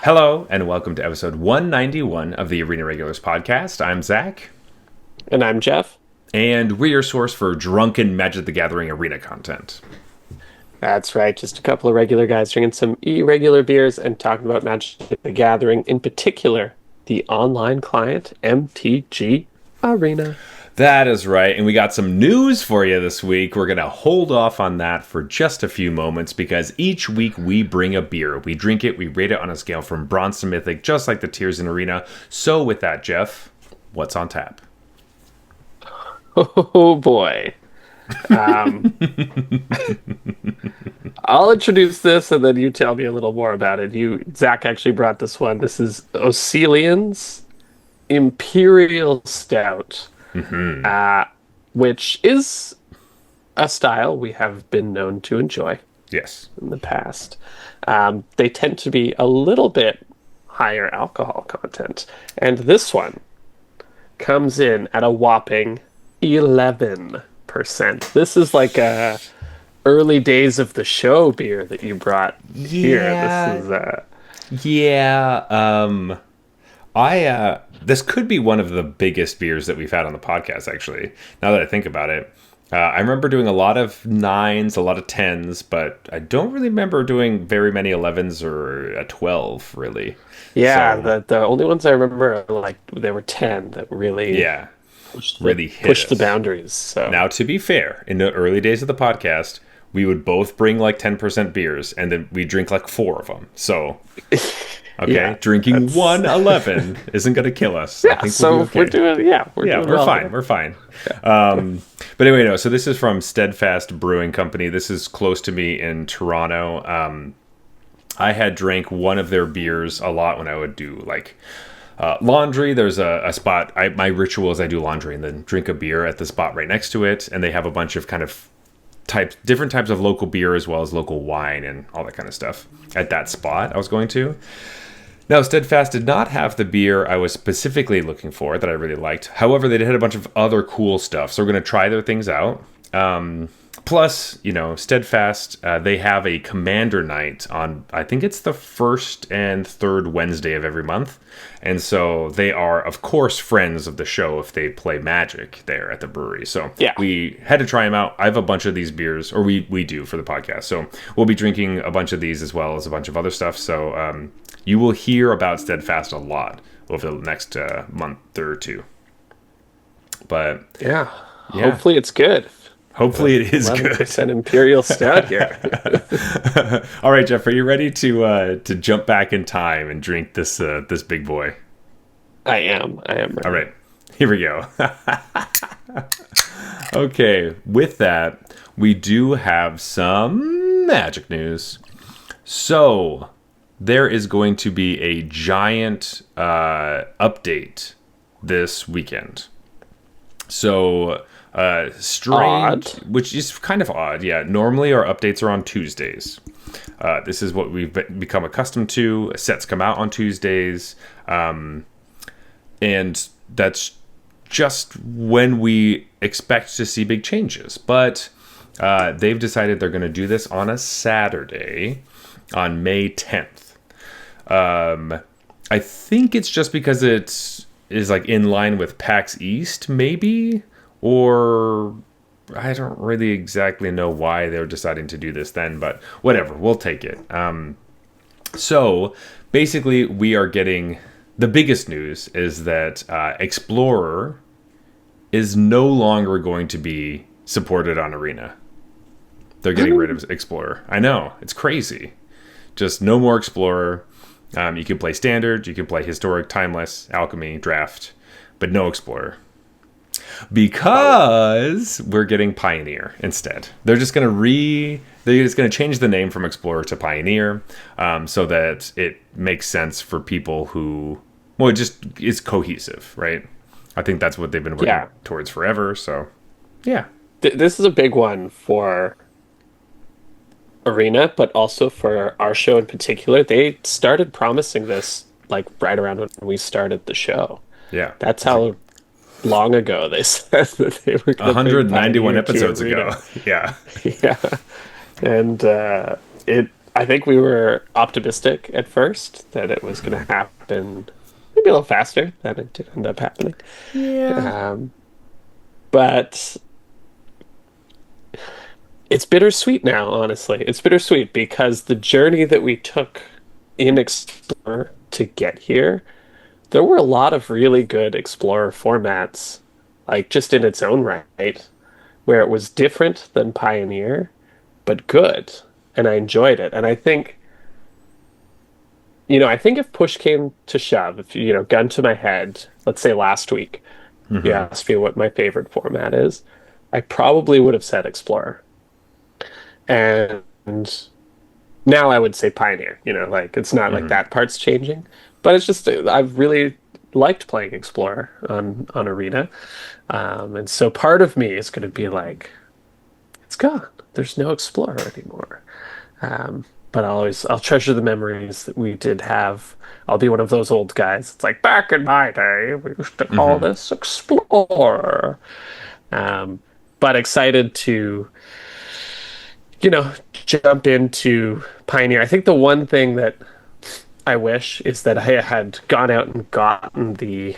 Hello, and welcome to episode 191 of the Arena Regulars podcast. I'm Zach, And I'm Jeff. and we're your source for drunken Magic the Gathering arena content. That's right, just a couple of regular guys drinking some irregular beers and talking about Magic the Gathering, in particular, the online client, MTG Arena. That is right, and we got some news for you this week. We're going to hold off on that for just a few moments because each week we bring a beer. We drink it, we rate it on a scale from bronze to mythic, just like the tiers in Arena. So with that, Jeff, what's on tap? Oh boy. Um, I'll introduce this and then you tell me a little more about it. Zach actually brought this one. This is Ocelian's Imperial Stout. Which is a style we have been known to enjoy Yes. in the past. They tend to be a little bit higher alcohol content, and this one comes in at a whopping 11%. This is like a early days of the show beer that you brought here. This is This could be one of the biggest beers that we've had on the podcast, actually, now that I think about it. I remember doing a lot of 9s, a lot of 10s, but I don't really remember doing very many 11s or a 12, really. yeah. So, The only ones I remember are like there were 10 that really yeah, pushed really hit pushed the us. boundaries. So Now, to be fair, in the early days of the podcast, we would both bring like 10% beers, and then we drink like 4 of them. So, okay, yeah, drinking that's 111 isn't going to kill us. I yeah. think So we'll be okay. we're doing we're Yeah, doing we're well fine. there. We're fine. But anyway, no. So this is from Steadfast Brewing Company. This is close to me in Toronto. I had drank one of their beers a lot when I would do like laundry. There's a spot. My ritual is I do laundry and then drink a beer at the spot right next to it, and they have a bunch of kind of different types of local beer as well as local wine and all that kind of stuff at that spot I was going to. Now, Steadfast did not have the beer I was specifically looking for that I really liked. However, they had a bunch of other cool stuff, so we're going to try their things out. Plus, Steadfast, they have a Commander Night on, I think it's the first and third Wednesday of every month. And so they are, of course, friends of the show if they play Magic there at the brewery. So Yeah. we had to try them out. I have a bunch of these beers, or we do for the podcast. So we'll be drinking a bunch of these as well as a bunch of other stuff. So you will hear about Steadfast a lot over the next month or two. But Yeah. Yeah. Hopefully it's good. hopefully it is good. 11% Imperial Stout here. All right, Jeff, are you ready to jump back in time and drink this big boy? I am ready. All right, here we go. Okay, with that, we do have some magic news. So there is going to be a giant update this weekend. So strange, Odd. which is kind of odd. Yeah, normally our updates are on Tuesdays. This is what we've become accustomed to. Sets come out on Tuesdays, and that's just when we expect to see big changes. But they've decided they're going to do this on a Saturday, on May 10th. I think it's just because it is like in line with PAX East, maybe, or I don't really exactly know why they're deciding to do this then, but whatever, we'll take it. So basically, we are getting the biggest news is that Explorer is no longer going to be supported on Arena. They're getting rid of Explorer. I know, it's crazy. Just no more Explorer. You can play Standard, you can play Historic, Timeless, Alchemy, Draft, but no Explorer. Because we're getting Pioneer instead. They're just going to change the name from Explorer to Pioneer, so that it makes sense for people who, well, it just is cohesive, right? I think that's what they've been working towards forever. So, yeah. This is a big one for Arena, but also for our show in particular. They started promising this like right around when we started the show. Yeah. That's how long ago they said that they were going to 191 episodes ago. Yeah. Yeah. And I think we were optimistic at first that it was going to happen maybe a little faster than it did end up happening. Yeah. Um, but it's bittersweet now, honestly. It's bittersweet because the journey that we took in Explorer to get here, there were a lot of really good Explorer formats, like just in its own right, where it was different than Pioneer, but good. And I enjoyed it. And I think, I think if push came to shove, if, gun to my head, let's say last week, you Hmm. asked me what my favorite format is, I probably would have said Explorer. And now I would say Pioneer, like it's not like Hmm. that part's changing, but it's just I've really liked playing Explorer on Arena. And so part of me is going to be like, it's gone. There's no Explorer anymore. But I'll treasure the memories that we did have. I'll be one of those old guys. It's like back in my day, we used to call Hmm. this Explorer. Um, but excited to, jump into Pioneer. I think the one thing that I wish is that I had gone out and gotten the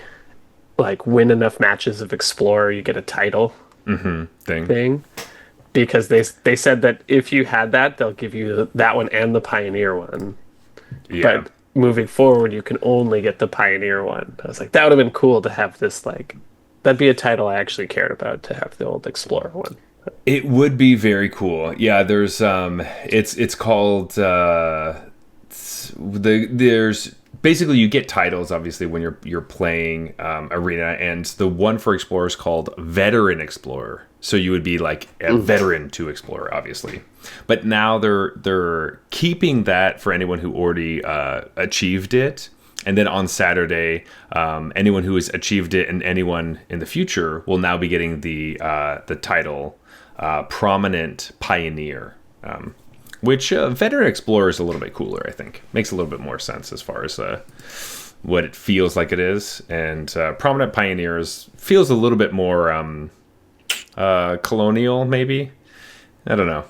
like win enough matches of Explorer, you get a title Hmm. Thing. thing. Because they said that if you had that, they'll give you that one and the Pioneer one. Yeah. But moving forward, you can only get the Pioneer one. I was like, that would have been cool to have this like that'd be a title I actually cared about to have the old Explorer one. It would be very cool. Yeah, there's it's called there's basically you get titles obviously when you're playing Arena, and the one for Explorer is called Veteran Explorer. So you would be like a Mm. veteran to Explorer, obviously. But now they're keeping that for anyone who already achieved it. And then on Saturday, anyone who has achieved it and anyone in the future will now be getting the title Prominent Pioneer, which Veteran Explorer is a little bit cooler. I think makes a little bit more sense as far as what it feels like it is, and Prominent Pioneers feels a little bit more colonial, maybe. I don't know.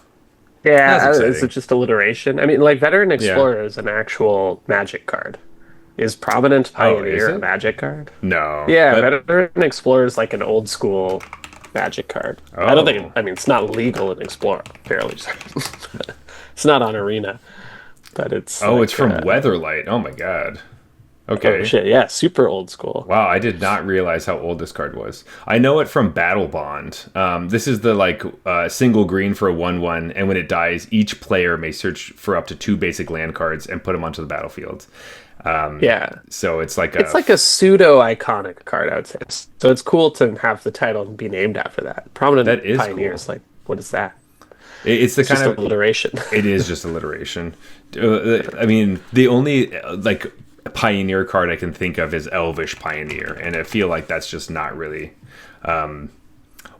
That's Yeah, is it exciting. just alliteration? I mean, like Veteran Yeah. Explorer is an actual Magic card. Is Prominent Oh, is Pioneer a it? Magic card? No, Yeah, but Veteran Explorer is like an old school Magic card. I don't think oh, I mean, it's not legal in Explorer, fairly. It's not on Arena, but it's oh, it's like, from Weatherlight. Oh my god. oh Okay. shit, yeah, super old school. Wow, I did not realize how old this card was. I know it from Battle Bond. This is the like single green for a 1/1, and when it dies, each player may search for up to two basic land cards and put them onto the battlefield. Yeah, So it's like it's like a pseudo iconic card, I would say. So it's cool to have the title and be named after that. Prominent that is cool. Pioneers, like, what is that? It's the It's kind just of alliteration. it is just alliteration. I mean, the only like pioneer card I can think of is Elvish Pioneer, and I feel like that's just not really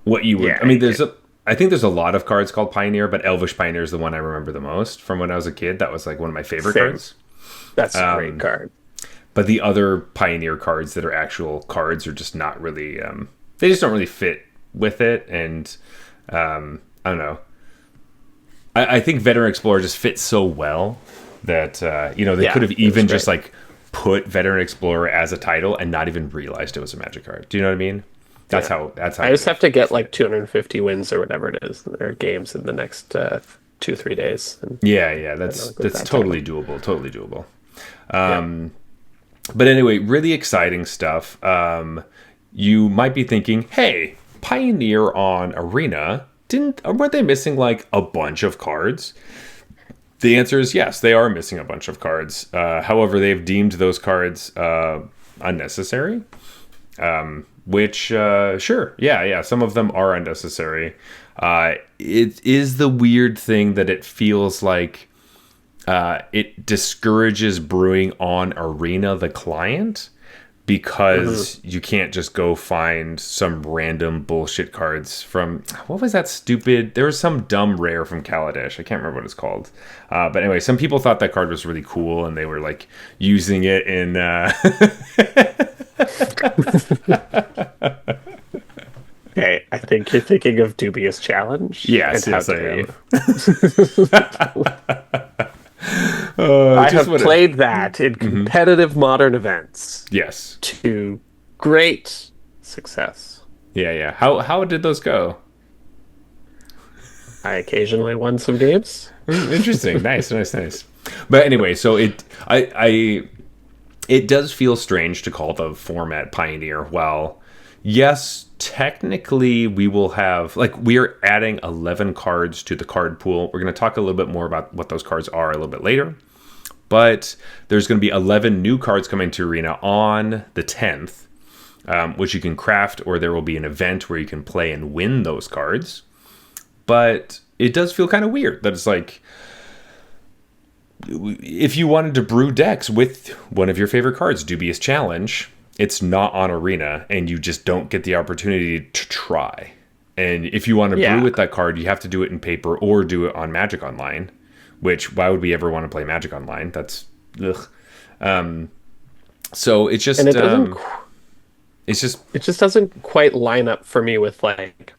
what you would. I Yeah, mean, you get I think there's a lot of cards called Pioneer, but Elvish Pioneer is the one I remember the most from when I was a kid. That was like one of my favorite same. cards. That's a great card. But the other Pioneer cards that are actual cards are just not really. They just don't really fit with it, and I don't know. I think Veteran Explorer just fits so well that they Yeah, could have it was even just great. like put Veteran Explorer as a title and not even realized it was a Magic card. Do you know what I mean? That's Yeah. how that's how I just good. have to get like 250 wins or whatever it is, or games in the next 2 3 days, and Yeah, yeah, then I'll get that's that title. totally doable. Totally doable. Yeah. But anyway, really exciting stuff. You might be thinking, hey, Pioneer on Arena weren't they missing like a bunch of cards? The answer is yes, they are missing a bunch of cards. However, they've deemed those cards unnecessary. Which, sure, yeah, yeah, some of them are unnecessary. It is the weird thing that it feels like it discourages brewing on Arena, the client, Hmm. because you can't just go find some random bullshit cards from what was that stupid? There was some dumb rare from Kaladesh. I can't remember what it's called. But anyway, some people thought that card was really cool, and they were like using it in. Okay, I think you're thinking of Dubious Challenge and Yes, how yes, I dare am. you. I Just have what it. played that in Hmm. competitive modern events Yes. to great success. Yeah, yeah. How did those go? I occasionally won some games. Interesting. Nice, nice, nice. But anyway, so it does feel strange to call the format Pioneer. Well, yes, technically we will have like we are adding 11 cards to the card pool. We're going to talk a little bit more about what those cards are a little bit later. But there's going to be 11 new cards coming to Arena on the 10th, which you can craft, or there will be an event where you can play and win those cards. But it does feel kind of weird that it's like if you wanted to brew decks with one of your favorite cards, Dubious Challenge, it's not on Arena, and you just don't get the opportunity to try. And if you want to brew Yeah. with that card, you have to do it in paper or do it on Magic Online. Which why would we ever want to play Magic Online? That's ugh. So And it's just it just doesn't quite line up for me with like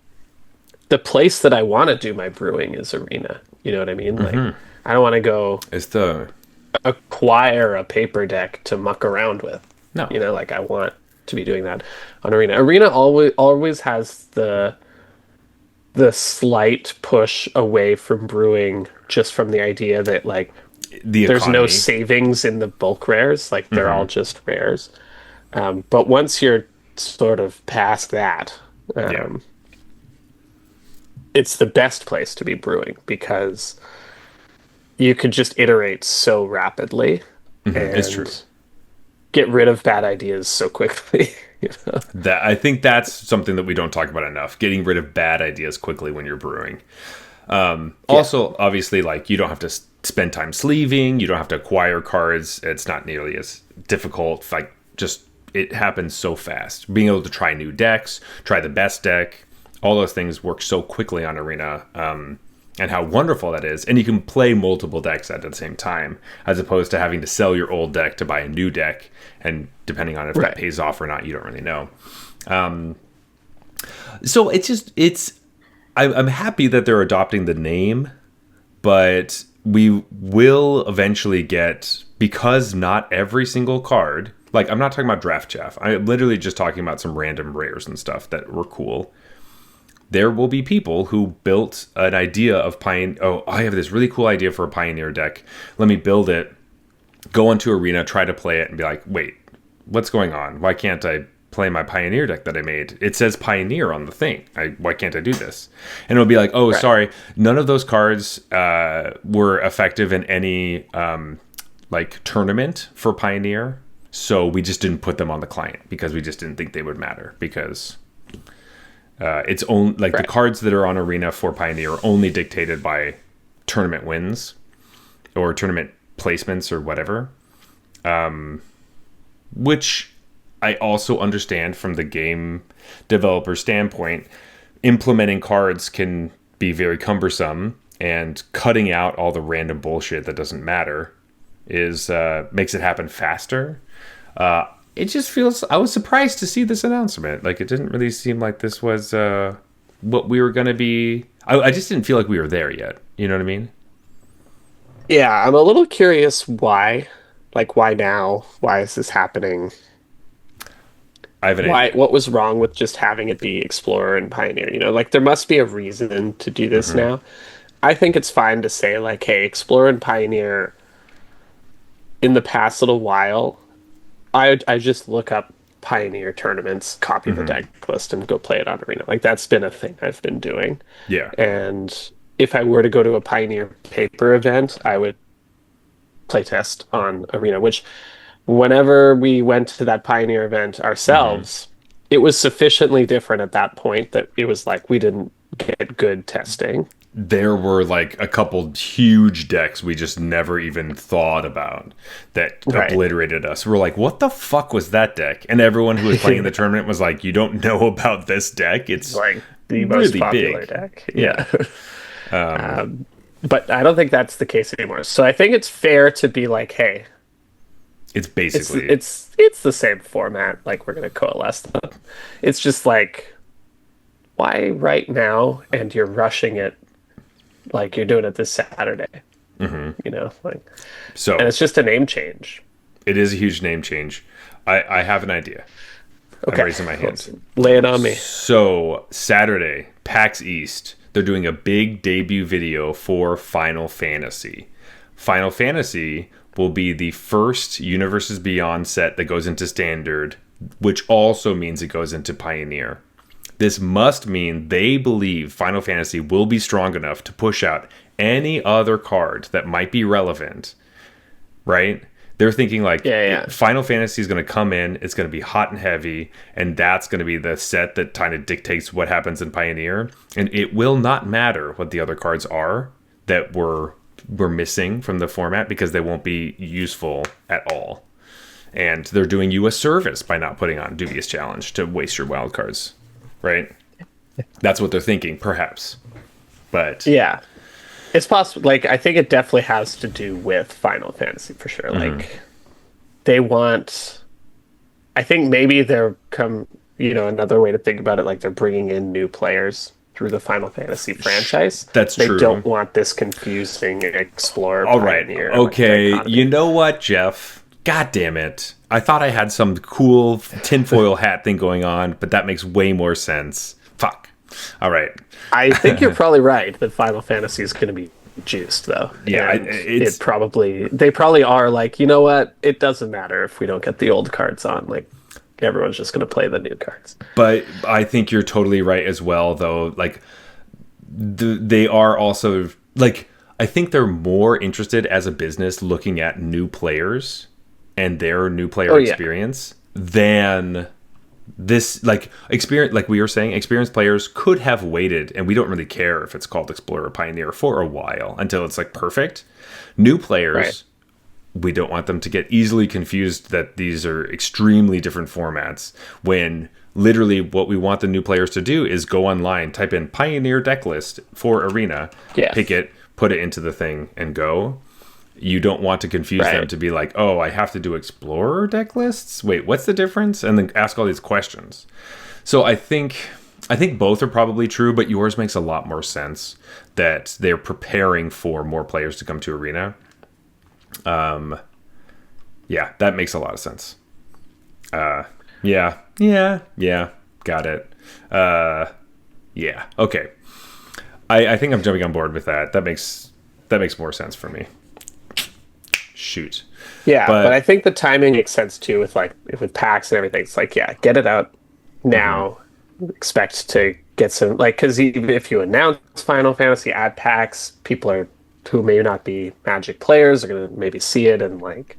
the place that I want to do my brewing is Arena. You know what I mean? Like I don't want to go it's the acquire a paper deck to muck around with. no. You know, like I want to be doing that on Arena. Arena always has the slight push away from brewing just from the idea that like The there's no economy. savings in the bulk rares, like they're all just rares. But once you're sort of past that, Yeah. um, it's the best place to be brewing because you could just iterate so rapidly It's true. and get rid of bad ideas so quickly. You know? That I think that's something that we don't talk about enough. Getting rid of bad ideas quickly when you're brewing. Yeah, Also, obviously, like you don't have to spend time sleeving. You don't have to acquire cards. It's not nearly as difficult. Like just it happens so fast. Being able to try new decks, try the best deck, all those things work so quickly on Arena. And how wonderful that is. And you can play multiple decks at the same time, as opposed to having to sell your old deck to buy a new deck. And depending on if that right. pays off or not, you don't really know. So I'm happy that they're adopting the name, but we will eventually get, because not every single card, like I'm not talking about draft chaff, I'm literally just talking about some random rares and stuff that were cool. There will be people who built an idea of Pioneer. Oh, I have this really cool idea for a Pioneer deck. Let me build it, go into Arena, try to play it, and be like, wait, what's going on? Why can't I play my Pioneer deck that I made? It says Pioneer on the thing. Why can't I do this? And it'll be like, oh, Right. sorry, none of those cards were effective in any like tournament for Pioneer. So we just didn't put them on the client because we just didn't think they would matter because it's only like the Right. cards that are on Arena for Pioneer are only dictated by tournament wins or tournament placements or whatever. Which I also understand from the game developer standpoint. Implementing cards can be very cumbersome, and cutting out all the random bullshit that doesn't matter is makes it happen faster. It just feels. I was surprised to see this announcement. Like it didn't really seem like this was what we were going to be. I just didn't feel like we were there yet. You know what I mean? Yeah, I'm a little curious why. Like, why now? Why is this happening? I have an Why, idea. what was wrong with just having it be Explorer and Pioneer? You know, like there must be a reason to do this now. I think it's fine to say like, hey, Explorer and Pioneer in the past little while, I just look up Pioneer tournaments, copy the deck list, and go play it on Arena. Like that's been a thing I've been doing. Yeah. And if I were to go to a Pioneer paper event, I would playtest on Arena, which whenever we went to that Pioneer event ourselves, it was sufficiently different at that point that it was like we didn't get good testing. There were like a couple huge decks we just never even thought about that Right. obliterated us. We're like, what the fuck was that deck? And everyone who was playing in the tournament was like, you don't know about this deck? It's Like the most really popular big. deck. Yeah. Yeah. But I don't think that's the case anymore. So I think it's fair to be like, hey, It's it's basically it's the same format. Like we're gonna coalesce them. It's just like, why right now? And you're rushing it like you're doing it this Saturday. You know, like, and So it's just a name change. it is a huge name change. I have an idea. I'm Okay, raising my hand. let's lay it on me. So Saturday, PAX East, they're doing a big debut video for Final Fantasy. Final Fantasy will be the first Universes Beyond set that goes into Standard, which also means it goes into Pioneer. This must mean they believe Final Fantasy will be strong enough to push out any other card that might be relevant, right? They're thinking like Yeah, yeah. Final Fantasy is going to come in, it's going to be hot and heavy, and that's going to be the set that kind of dictates what happens in Pioneer. And it will not matter what the other cards are that we're missing from the format because they won't be useful at all. And they're doing you a service by not putting on Dubious Challenge to waste your wild cards, right? That's what they're thinking, perhaps. But Yeah, it's possible. Like, I think it definitely has to do with Final Fantasy for sure. Like, they want. I think maybe they're another way to think about it. Like, they're bringing in new players through the Final Fantasy franchise. That's They true. don't want this confusing Explorer all right, Pioneer okay, dichotomy. you know what, Jeff? God damn it. I thought I had some cool tinfoil hat thing going on, but that makes way more sense. Fuck. All right. I think you're probably right that Final Fantasy is going to be juiced, though. Yeah, And it's they probably are like, you know what? It doesn't matter if we don't get the old cards on. Like, everyone's just going to play the new cards. but I think you're totally right as well, though. Like, they are also like, I think they're more interested as a business looking at new players and their new player Oh, yeah. experience than this, like, experience. Like we were saying, experienced players could have waited, and we don't really care if it's called Explorer or Pioneer for a while until it's like perfect. New players, Right. we don't want them to get easily confused that these are extremely different formats when literally what we want the new players to do is go online, type in Pioneer deck list for Arena, Yes. pick it, put it into the thing, and go. You don't want to confuse them Right. to be like, oh, I have to do Explorer deck lists? Wait, what's the difference? And then ask all these questions. So I think both are probably true, but yours makes a lot more sense that they're preparing for more players to come to Arena. Yeah, that makes a lot of sense. Yeah, got it. Yeah, okay. I think I'm jumping on board with that. That makes more sense for me. Shoot. Yeah, But- but I think the timing makes sense too with packs and everything. It's like, yeah, get it out now. Expect to get some, like, because even if you announce Final Fantasy add packs, people who may not be Magic players are gonna maybe see it and like,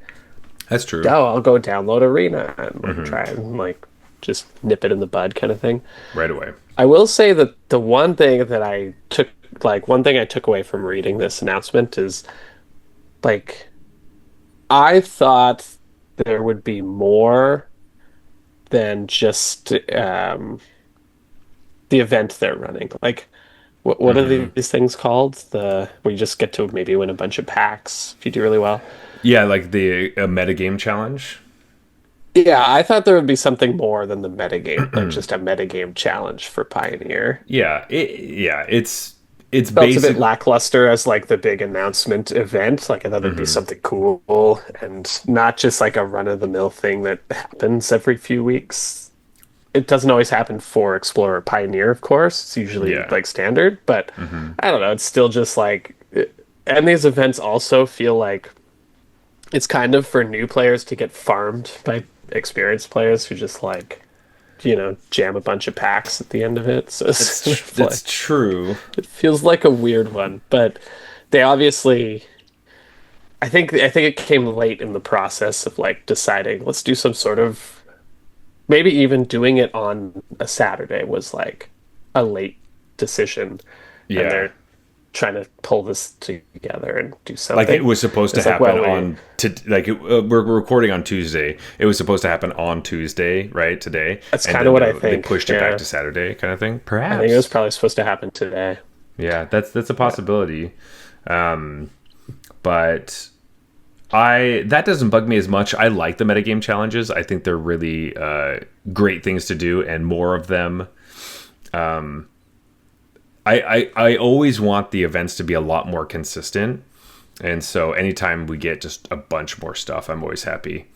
That's true. oh, I'll go download Arena and like, try and like just nip it in the bud kind of thing. Right away. I will say that the one thing I took away from reading this announcement is like, I thought there would be more than just the event they're running. Like, what are these things called? Where you just get to maybe win a bunch of packs if you do really well. Yeah, like the metagame challenge. Yeah, I thought there would be something more than the metagame, like just a metagame challenge for Pioneer. Yeah, it's Felt a basically bit lackluster as like the big announcement event. Like, I thought it'd be something cool and not just like a run-of-the-mill thing that happens every few weeks. It doesn't always happen for Explorer Pioneer, of course. It's usually Yeah. like standard, but I don't know. It's still just like, and these events also feel like it's kind of for new players to get farmed by experienced players who just like, jam a bunch of packs at the end of it. So it's sort of that's true. it feels like a weird one, but they obviously. I think it came late in the process of like deciding let's do some sort of, maybe even doing it on a Saturday was like a late decision. Yeah. And they're trying to pull this together and do something. Like it was supposed to It's like, happen well, on we're recording on Tuesday. It was supposed to happen on Tuesday, right? Today. That's And kinda then what I They think, pushed it yeah. back to Saturday, kind of thing. Perhaps. I think it was probably supposed to happen today. Yeah, that's a possibility. But that doesn't bug me as much. I like the metagame challenges. I think they're really great things to do, and more of them. I always want the events to be a lot more consistent. And so anytime we get just a bunch more stuff, I'm always happy.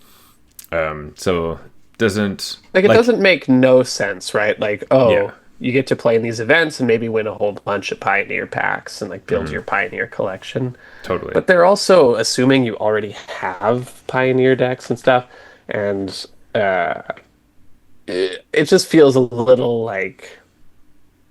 So doesn't Like it doesn't make no sense, right? Like, yeah, oh, you get to play in these events and maybe win a whole bunch of Pioneer packs and like build your Pioneer collection. totally. But they're also assuming you already have Pioneer decks and stuff, and uh, it just feels a little like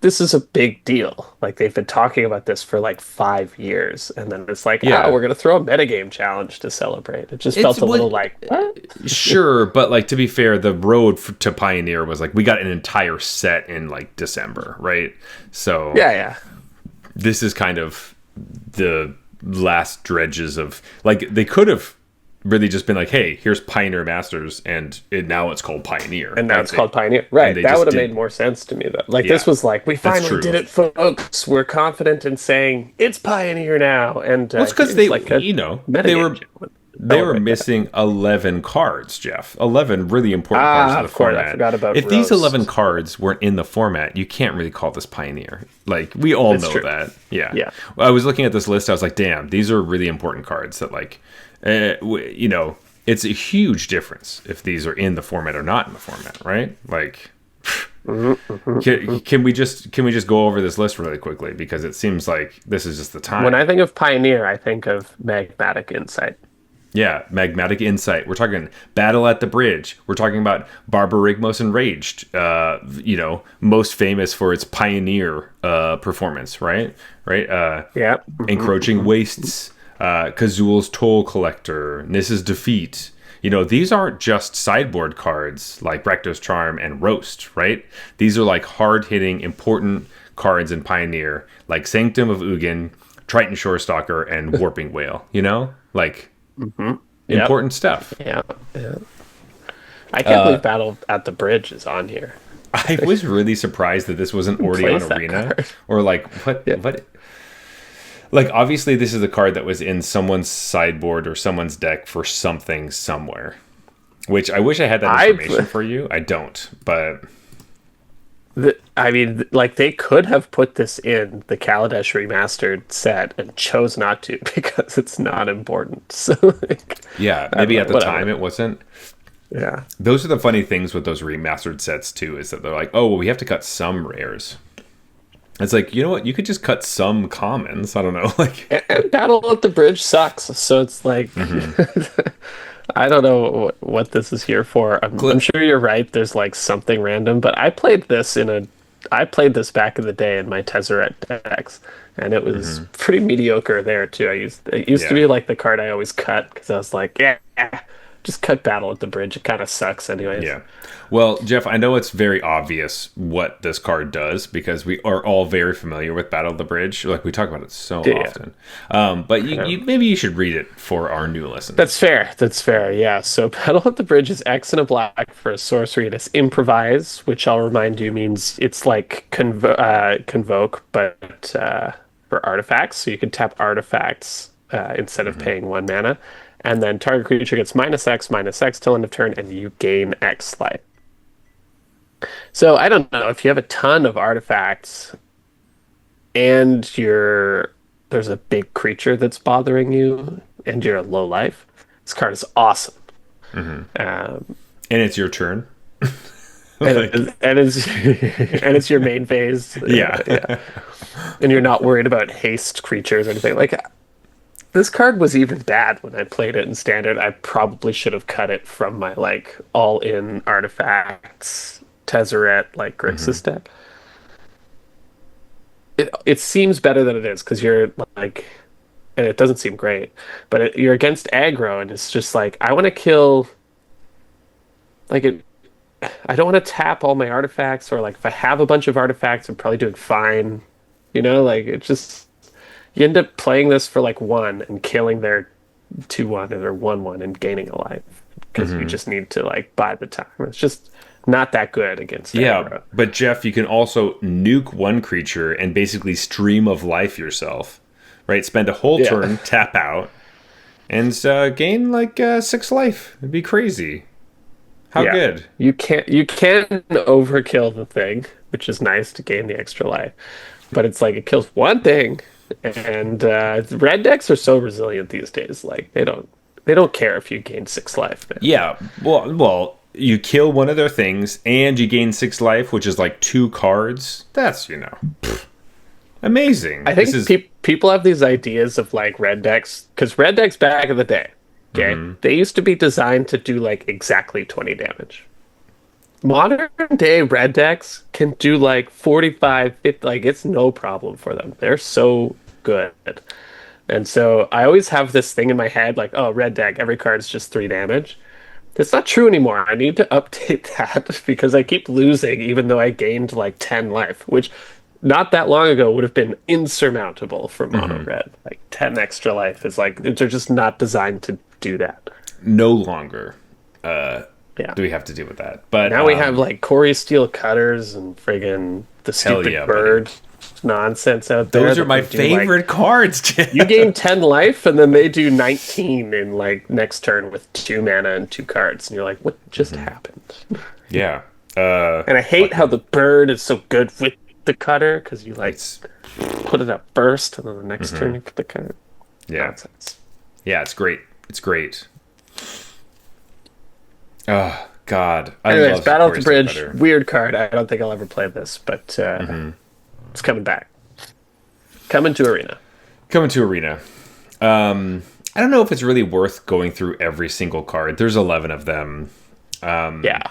this is a big deal. Like they've been talking about this for like 5 years, and then it's like, ah, Yeah. we're gonna throw a metagame challenge to celebrate. It just It's felt a what little like, what? sure, but like to be fair, the road to Pioneer was like we got an entire set in like December, right? So Yeah, yeah. this is kind of the last dredges of like they could have really just been like, hey, here's Pioneer Masters, and now it's called Pioneer, And now right? it's called Pioneer. And Right. they That just would have made did, more sense to me though. Like yeah, this was like, we that's finally true. did it, folks. We're confident in saying it's Pioneer now. And Well, it's because here's they, like a they metagame were challenge. they were Celebrate that. missing 11 cards, Jeff. 11 really important cards Ah, in the of course. I format. forgot about If these 11 Roast. cards weren't in the format, you can't really call this Pioneer. Like, we all It's know true. that. Yeah. Yeah. Well, I was looking at this list. I was like, damn, these are really important cards that, like, it's a huge difference if these are in the format or not in the format, right? Like, can we just go over this list really quickly because it seems like this is just the When time. I think of Pioneer, I think of Magmatic Insight. Yeah, Magmatic Insight. We're talking Battle at the Bridge. We're talking about Barbarigmos Enraged. Most famous for its pioneer performance, right? Right. Yeah. Encroaching Wastes, Kazul's Toll Collector, Nissa's Defeat. These aren't just sideboard cards like Rakdos Charm and Roast, right? These are like hard hitting, important cards in Pioneer, like Sanctum of Ugin, Triton Shorestalker, and Warping Whale. Like Yep. important stuff. Yeah. Yeah. I can't believe Battle at the Bridge is on here. I was really surprised that this wasn't already on Plays that Arena, card. or like what Yeah. what. Like obviously, this is a card that was in someone's sideboard or someone's deck for something somewhere. Which I wish I had that information for you. I don't, but I mean, like they could have put this in the Kaladesh remastered set and chose not to because it's not important. So, like, yeah, I don't maybe know, at the whatever. time it wasn't. Yeah, Those are the funny things with those remastered sets too, is that they're like, oh, well, we have to cut some rares. It's like, you know what? You could just cut some commons. I don't know, like. and Battle at the Bridge sucks. So it's like, I don't know what this is here for. I'm sure you're right. There's like something random, but I played this back in the day in my Tezzeret decks, and it was pretty mediocre there too. It used to Yeah. be like the card I always cut because I was like, yeah, just cut Battle at the Bridge. It kind of sucks anyways. Yeah. Well, Jeff, I know it's very obvious what this card does because we are all very familiar with Battle of the Bridge. Like we talk about it so Yeah. often. But maybe you should read it for our new listeners. That's fair. That's fair. Yeah. So Battle at the Bridge is X and a black for a sorcery. It is improvise, which I'll remind you means it's like convoke, but for artifacts. So you can tap artifacts instead of paying 1 mana. And then target creature gets -X till end of turn, and you gain X life. So I don't know if you have a ton of artifacts and there's a big creature that's bothering you and you're low life. This card is awesome. Um, And it's your turn. and it's and it's your main phase. Yeah. Yeah. And you're not worried about haste creatures or anything. Like this card was even bad when I played it in standard. I probably should have cut it from my like all-in artifacts Tezzeret like Grixis deck. It seems better than it is because you're like, and it doesn't seem great, but you're against aggro, and it's just like I want to kill. Like it, I don't want to tap all my artifacts, or like if I have a bunch of artifacts, I'm probably doing fine. Like it just you end up playing this for like 1 and killing their 2/1 or their 1/1 and gaining a life because you just need to like buy the time. It's just not that good against Yeah. aggro. But Jeff, you can also nuke one creature and basically stream of life yourself. Right? Spend a whole Yeah. turn, tap out, and gain like 6 life. It'd be crazy. How Yeah. good. You can overkill the thing, which is nice to gain the extra life. But it's like it kills one thing And red decks are so resilient these days. Like they don't care if you gain 6 life, man. Yeah, well, you kill one of their things and you gain 6 life, which is like 2 cards. That's amazing. I This think is people have these ideas of like red decks because red decks back in the day, okay, they used to be designed to do like exactly 20 damage. Modern day red decks can do like 45, 50, like it's no problem for them. They're so good. And so I always have this thing in my head like, oh, red deck, every card's just 3 damage. That's not true anymore. I need to update that because I keep losing even though I gained like 10 life, which not that long ago would have been insurmountable for mono red. Like 10 extra life is like they're just not designed to do that. no longer Yeah. do we have to deal with that. But Now we have like Corey Steel cutters and friggin' the hell stupid yeah, bird nonsense out there. those are that my they do, like, favorite cards. Jim. you gain 10 life and then they do 19 in like next turn with 2 mana and 2 cards. And you're like, what just happened? Yeah. And I hate how the bird is so good with the cutter because you like It's put it up first and then the next turn you put the cutter. yeah. Nonsense. Yeah, it's great. It's great. Oh God. I Anyways, love Battle at the Corey Bridge, Steel Cutter. weird card. I don't think I'll ever play this, but it's coming back. Coming to Arena. Coming to Arena. I don't know if it's really worth going through every single card. There's 11 of them. Yeah.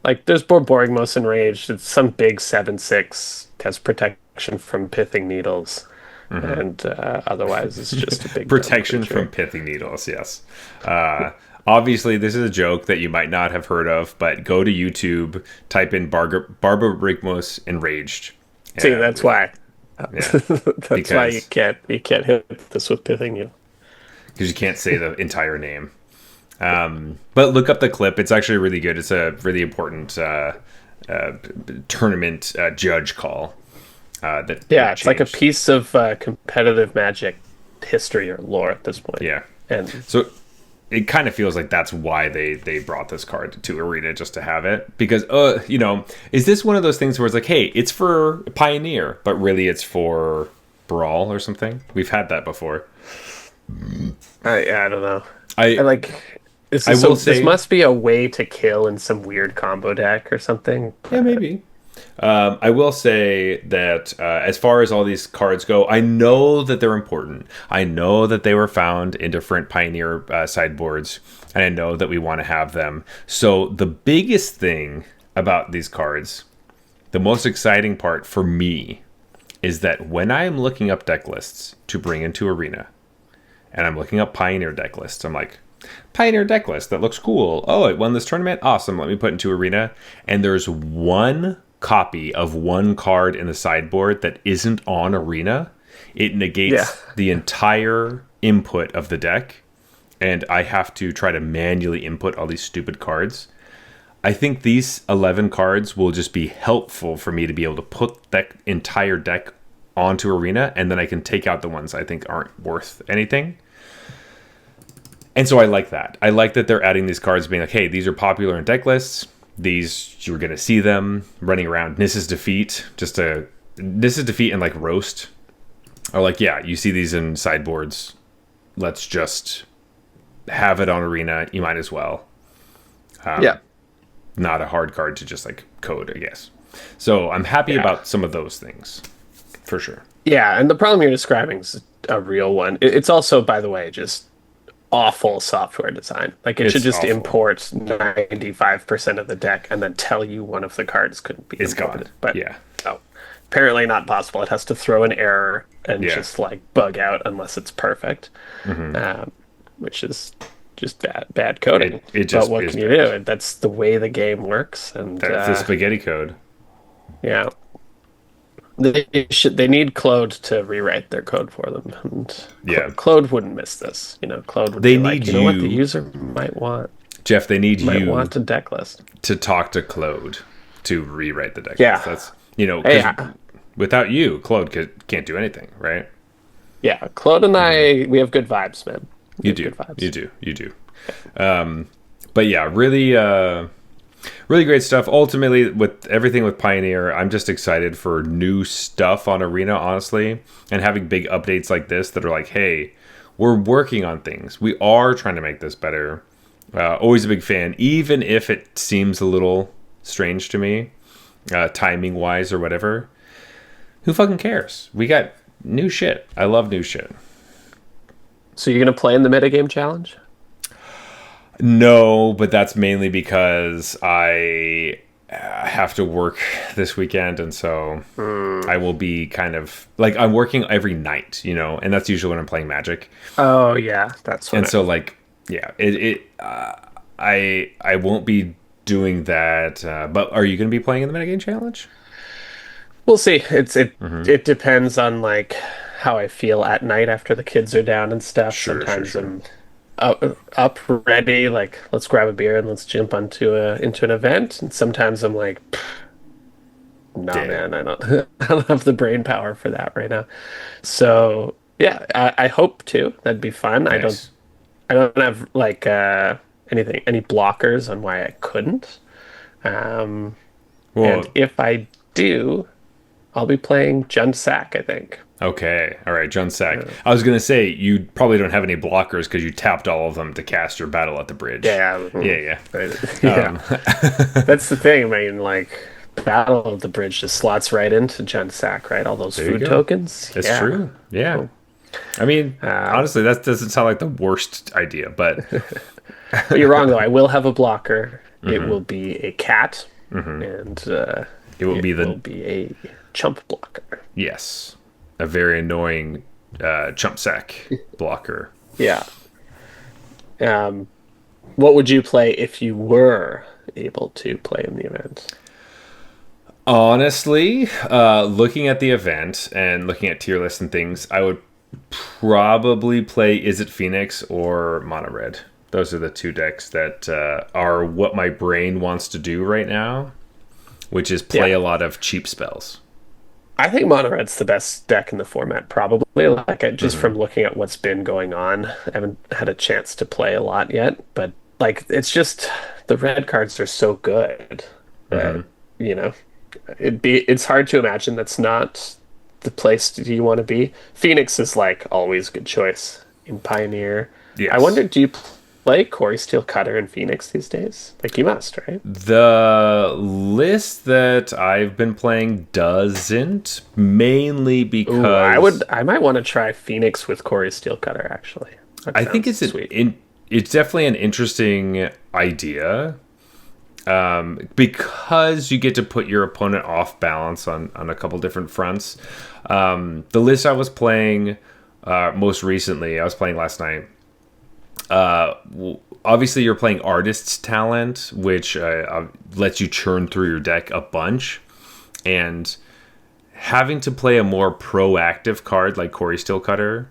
Like, there's Borborygmos Enraged. It's some big 7/6. Has protection from pithing needles. And otherwise, it's just a big Protection creature. from pithing needles, yes. Obviously, this is a joke that you might not have heard of, but go to YouTube, type in Barbarigmos Enraged. See, And- that's why. Yeah, That's why you can't hit this with pithing needle. because you can't say the entire name. But look up the clip. It's actually really good. It's a really important tournament judge call. Yeah, it's like a piece of competitive Magic history or lore at this point. Yeah. And So it kind of feels like that's why they brought this card to Arena, just to have it. Because, is this one of those things where it's like, hey, it's for Pioneer, but really it's for Brawl or something? We've had that before. I don't know. I like I will say- this must be a way to kill in some weird combo deck or something. Yeah, maybe. I will say that as far as all these cards go, I know that they're important. I know that they were found in different Pioneer sideboards, and I know that we want to have them. So the biggest thing about these cards, the most exciting part for me, is that when I am looking up deck lists to bring into Arena, and I'm looking up Pioneer deck lists, I'm like, Pioneer deck list, that looks cool. Oh, it won this tournament? Awesome, let me put it into Arena. And there's one copy of one card in the sideboard that isn't on Arena. It negates the entire input of the deck, and I have to try to manually input all these stupid cards. I think these 11 cards will just be helpful for me to be able to put that entire deck onto Arena, and then I can take out the ones I think aren't worth anything. And so I like that. I like that they're adding these cards being like, hey, these are popular in deck lists. These, you're going to see them running around. Nissa's Defeat, Nissa's Defeat and like Roast are like, yeah, you see these in sideboards. Let's just have it on Arena. You might as well. Not a hard card to just like code, I guess. So I'm happy about some of those things, for sure. Yeah, and the problem you're describing is a real one. It's also, by the way, just awful software design. Like it should just awful. import 95% of the deck and then tell you one of the cards couldn't be It's imported. gone. But Yeah. no, apparently not possible. It has to throw an error and Yeah. just like bug out unless it's perfect, which is just bad coding. It just but what is can you bad. do? That's the way the game works. And That's the spaghetti code. yeah. They need Claude to rewrite their code for them. And Yeah. Claude wouldn't miss this. Claude would They be like, need you know what the you- user might want. Jeff, they need Might you want a deck list. to talk to Claude to rewrite the deck. Yeah. list. That's, 'cause Hey, without you, Claude can't do anything, right? yeah, Claude and I, we have good vibes, man. We You have do. good vibes. You do. But yeah, really, Really great stuff. Ultimately, with everything with Pioneer, I'm just excited for new stuff on Arena, honestly, and having big updates like this that are like, hey, we're working on things. We are trying to make this better. Always a big fan, even if it seems a little strange to me, timing wise or whatever. Who fucking cares? We got new shit. I love new shit. So you're gonna play in the metagame challenge? No, but that's mainly because I have to work this weekend, and so I will be kind of like I'm working every night, and that's usually when I'm playing Magic, Oh yeah, that's what. and so like yeah, I won't be doing that. But are you going to be playing in the metagame challenge? We'll see. It depends on like how I feel at night after the kids are down and stuff. Sure, sure, Sometimes sure. I'm up ready, like let's grab a beer and let's jump onto a into an event. And sometimes I'm like, nah, Dead. man, I don't I don't have the brain power for that right now. So yeah, I hope to. That'd be fun. Nice. I don't have like any blockers on why I couldn't. Um, and Well, if I do, I'll be playing Jund Sack, I think. okay. All right, John Sack. Uh, I was going to say you probably don't have any blockers because you tapped all of them to cast your Battle at the Bridge. yeah, Yeah, yeah. yeah. That's the thing. I mean, like Battle of the Bridge just slots right into Jund Sack, right? All those There you food go. tokens. It's Yeah. true. Yeah. Cool. I mean, Um, honestly, that doesn't sound like the worst idea, but but you're wrong though. I will have a blocker. It will be a cat, and it will it be will the be a chump blocker. yes, a very annoying chump sack blocker. Yeah. Um, what would you play if you were able to play in the event? Honestly, looking at the event and looking at tier lists and things, I would probably play Is It Phoenix or Mono Red. Those are the two decks that are what my brain wants to do right now, which is play Yeah. a lot of cheap spells. I think Mono Red's the best deck in the format, probably. Like just from looking at what's been going on, I haven't had a chance to play a lot yet, but like it's just the red cards are so good that you know it's hard to imagine that's not the place you want to be. Phoenix is like always a good choice in Pioneer. I Yes. wonder, do you play Corey Steel Cutter in Phoenix these days? Like you must, right? The list that I've been playing doesn't, mainly Ooh, because I might want to try Phoenix with Corey Steel Cutter actually. That I think sounds sweet. it's definitely an interesting idea, because you get to put your opponent off balance on a couple different fronts. The list I was playing most recently, I was playing last night. Obviously, you're playing Artist's Talent, which lets you churn through your deck a bunch, and having to play a more proactive card like Corey Steel Cutter,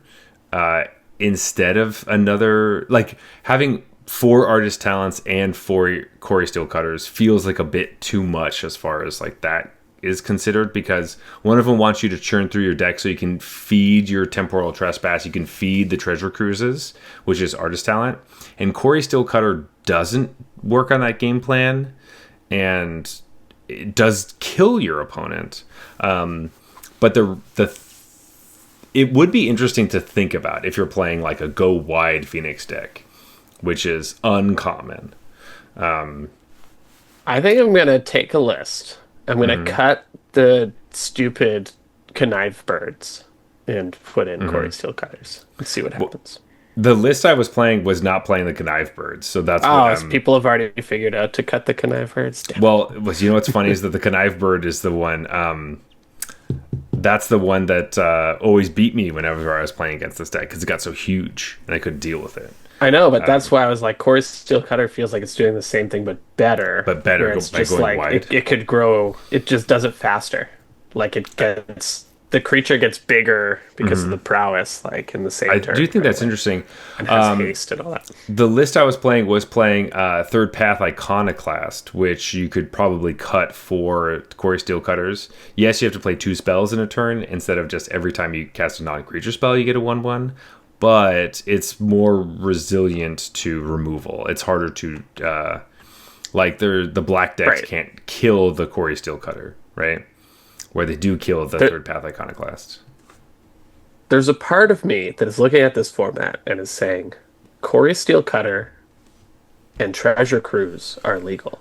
instead of another, like having four Artist Talents and four Corey Steel Cutters feels like a bit too much as far as like that is considered, because one of them wants you to churn through your deck so you can feed your Temporal Trespass, you can feed the Treasure Cruises, which is Artist Talent, and Corey Steel Cutter doesn't work on that game plan, and it does kill your opponent. But the it would be interesting to think about if you're playing like a go wide Phoenix deck, which is uncommon. I think I'm gonna take a list. I'm gonna cut the stupid connive birds and put in Corey Steel Cutters and see what happens. The list I was playing was not playing the Connive Birds, so that's what Oh, so I'm. people have already figured out to cut the connive birds. Damn. Well, what's funny is that the Connive Bird is the one. That's the one that always beat me whenever I was playing against this deck because it got so huge and I couldn't deal with it. I know, but that's why I was like, Corey Steel Cutter feels like it's doing the same thing but better. But better Where it's by just going like wide. it could grow. It just does it faster. Like it gets the creature gets bigger because of the prowess, like in the same I turn. do think right that's away, interesting. and has haste and all that. The list I was playing Third Path Iconoclast, which you could probably cut for Corey Steel Cutters. Yes, you have to play 2 spells in a turn instead of just every time you cast a non-creature spell you get a 1/1. But it's more resilient to removal. It's harder to Like the black decks Right. can't kill the Quarry Steelcutter, right? Where they do kill the There, third path Iconoclast. there's a part of me that is looking at this format and is saying, Corey Steelcutter and Treasure Cruise are legal.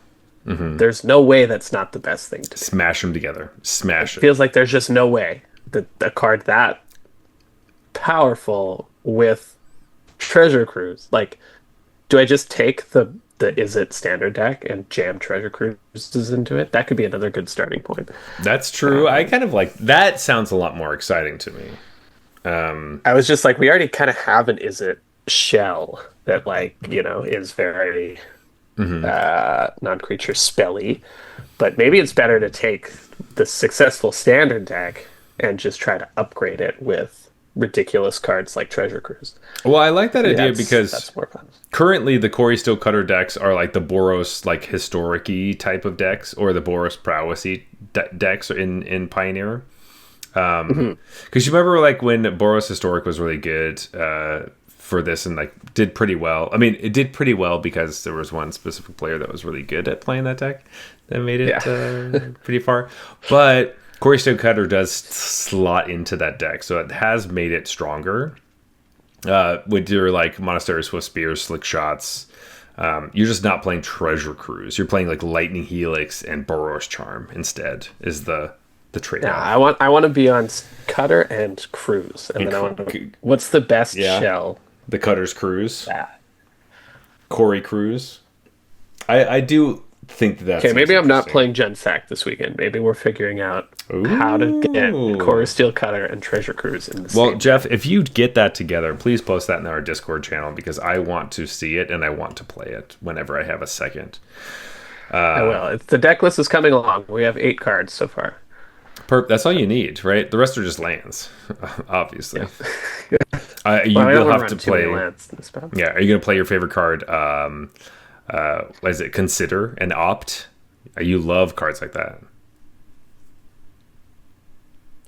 There's no way that's not the best thing to do. Smash them together. It Smash it. feels like there's just no way that a card that powerful with Treasure Cruise, like, do I just take the Is It standard deck and jam Treasure Cruises into it? That could be another good starting point. That's true. I kind of like that. Sounds a lot more exciting to me. I was just like, we already kind of have an Is It shell that, like, is very non-creature spelly, but maybe it's better to take the successful standard deck and just try to upgrade it with ridiculous cards like Treasure Cruise. Well, I like that idea That's because more fun. currently the Quarry Steelcutter decks are like the Boros like historic-y type of decks, or the Boros prowessy decks in Pioneer. Because you remember like when Boros Historic was really good for this and like did pretty well. I mean, it did pretty well because there was one specific player that was really good at playing that deck that made it pretty far. But Quarry Steelcutter does slot into that deck, so it has made it stronger. With your like Monastery Swift Spears, Slick Shots, you're just not playing Treasure Cruise. You're playing like Lightning Helix and Boros Charm instead. Is the trade-off? Yeah, I want to be on Cutter and Cruise, and then I want to. What's the best shell? The Cutter's Cruise, That. Corey Cruise. I do think that's Okay, maybe I'm not playing Gensack this weekend. Maybe we're figuring out how to get Core Steel Cutter and Treasure Cruise in the same. Well, Jeff, if you get that together, please post that in our Discord channel because I want to see it and I want to play it whenever I have a second. I will. The deck list is coming along. We have 8 cards so far. That's all you need, right? The rest are just lands, obviously. Yeah. You will have to play. Lands in this battle. Yeah, are you going to play your favorite card? What is it? Consider and Opt. You love cards like that.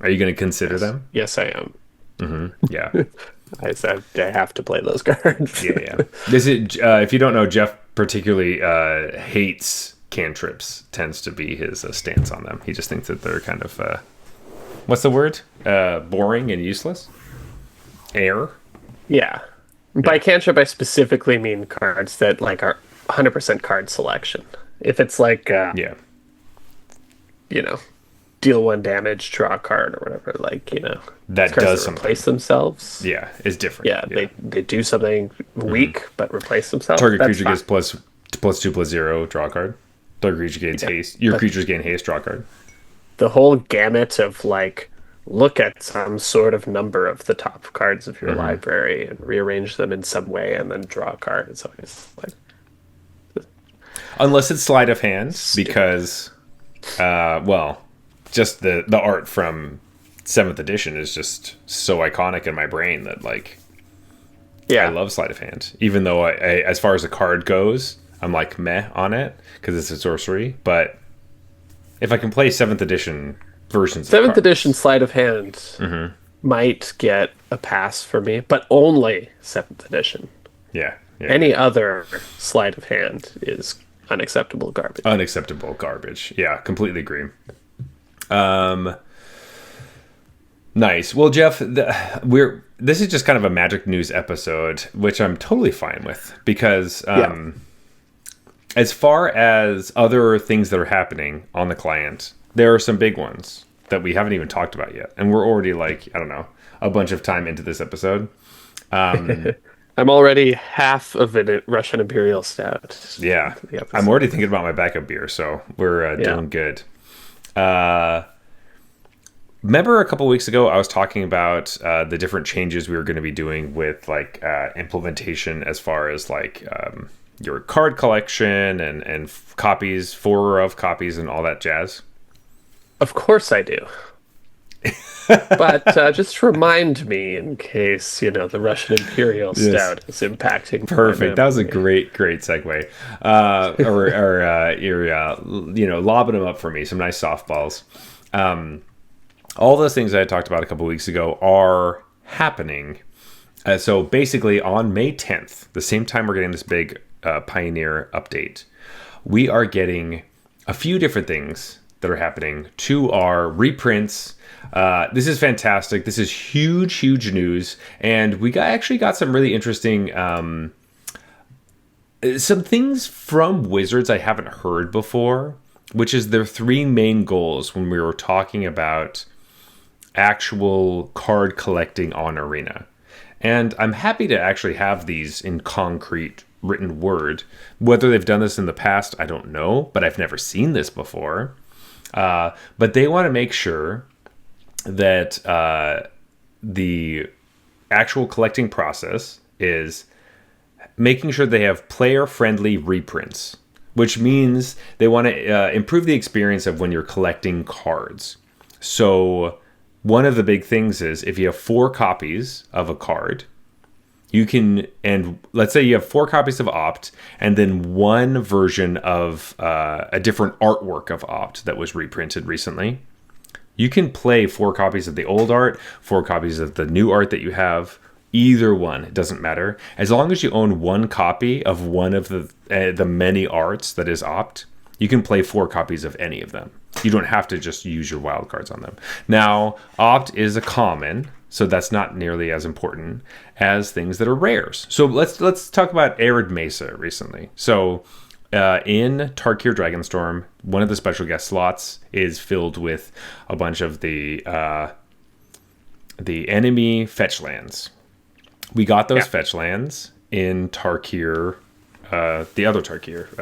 Are you going to consider them? Yes, I am. Yeah. I said I have to play those cards. Yeah. Is it? If you don't know, Jeff particularly hates cantrips. Tends to be his stance on them. He just thinks that they're kind of what's the word? Boring and useless. Air. Yeah. By cantrip, I specifically mean cards that like are 100% card selection. If it's like, deal 1 damage, draw a card or whatever, like, that cards does that something. replace themselves. Yeah, it's different. Yeah, they do something weak but replace themselves. Target That's creature fine. gets +2/+0, draw a card. Target creature gains haste. Your creatures gain haste, draw a card. The whole gamut of like, look at some sort of number of the top cards of your library and rearrange them in some way and then draw a card. It's always like, Unless it's sleight of hand, because, just the art from 7th edition is just so iconic in my brain that, like, I love sleight of hand. Even though, I as far as the card goes, I'm like meh on it, because it's a sorcery. But if I can play 7th edition versions of 7th cards, edition sleight of hand might get a pass for me, but only 7th edition. yeah. Any other sleight of hand is unacceptable garbage. Unacceptable garbage. Yeah, completely agree. Nice. Well, Jeff, this is just kind of a Magic News episode, which I'm totally fine with because as far as other things that are happening on the client, there are some big ones that we haven't even talked about yet, and we're already like, I don't know, a bunch of time into this episode. I'm already half of a Russian Imperial Stout. Yeah, I'm already thinking about my backup beer, so we're doing good. Remember a couple weeks ago, I was talking about the different changes we were going to be doing with like implementation as far as like your card collection and copies, of copies, and all that jazz. Of course I do. But just remind me in case, the Russian Imperial Stout is impacting. Perfect. That was a great segue. You're, lobbing them up for me. Some nice softballs. All those things I had talked about a couple weeks ago are happening. So basically on May 10th, the same time we're getting this big Pioneer update, we are getting a few different things that are happening. Two are reprints. This is fantastic. This is huge, huge news, and actually got some really interesting some things from Wizards I haven't heard before, which is their three main goals when we were talking about actual card collecting on Arena. And I'm happy to actually have these in concrete written word. Whether they've done this in the past, I don't know, but I've never seen this before. But they want to make sure that the actual collecting process is making sure they have player-friendly reprints, which means they want to improve the experience of when you're collecting cards. So one of the big things is if you have 4 copies of a card, you can, and let's say you have 4 copies of Opt, and then one version of a different artwork of Opt that was reprinted recently. You can play 4 copies of the old art, 4 copies of the new art that you have. Either one, it doesn't matter. As long as you own 1 copy of one of the many arts that is Opt, you can play 4 copies of any of them. You don't have to just use your wild cards on them. Now, Opt is a common, so that's not nearly as important as things that are rares. So let's talk about Arid Mesa recently. So in Tarkir Dragonstorm, one of the special guest slots is filled with a bunch of the enemy fetch lands. We got those fetch lands in Tarkir, the other Tarkir,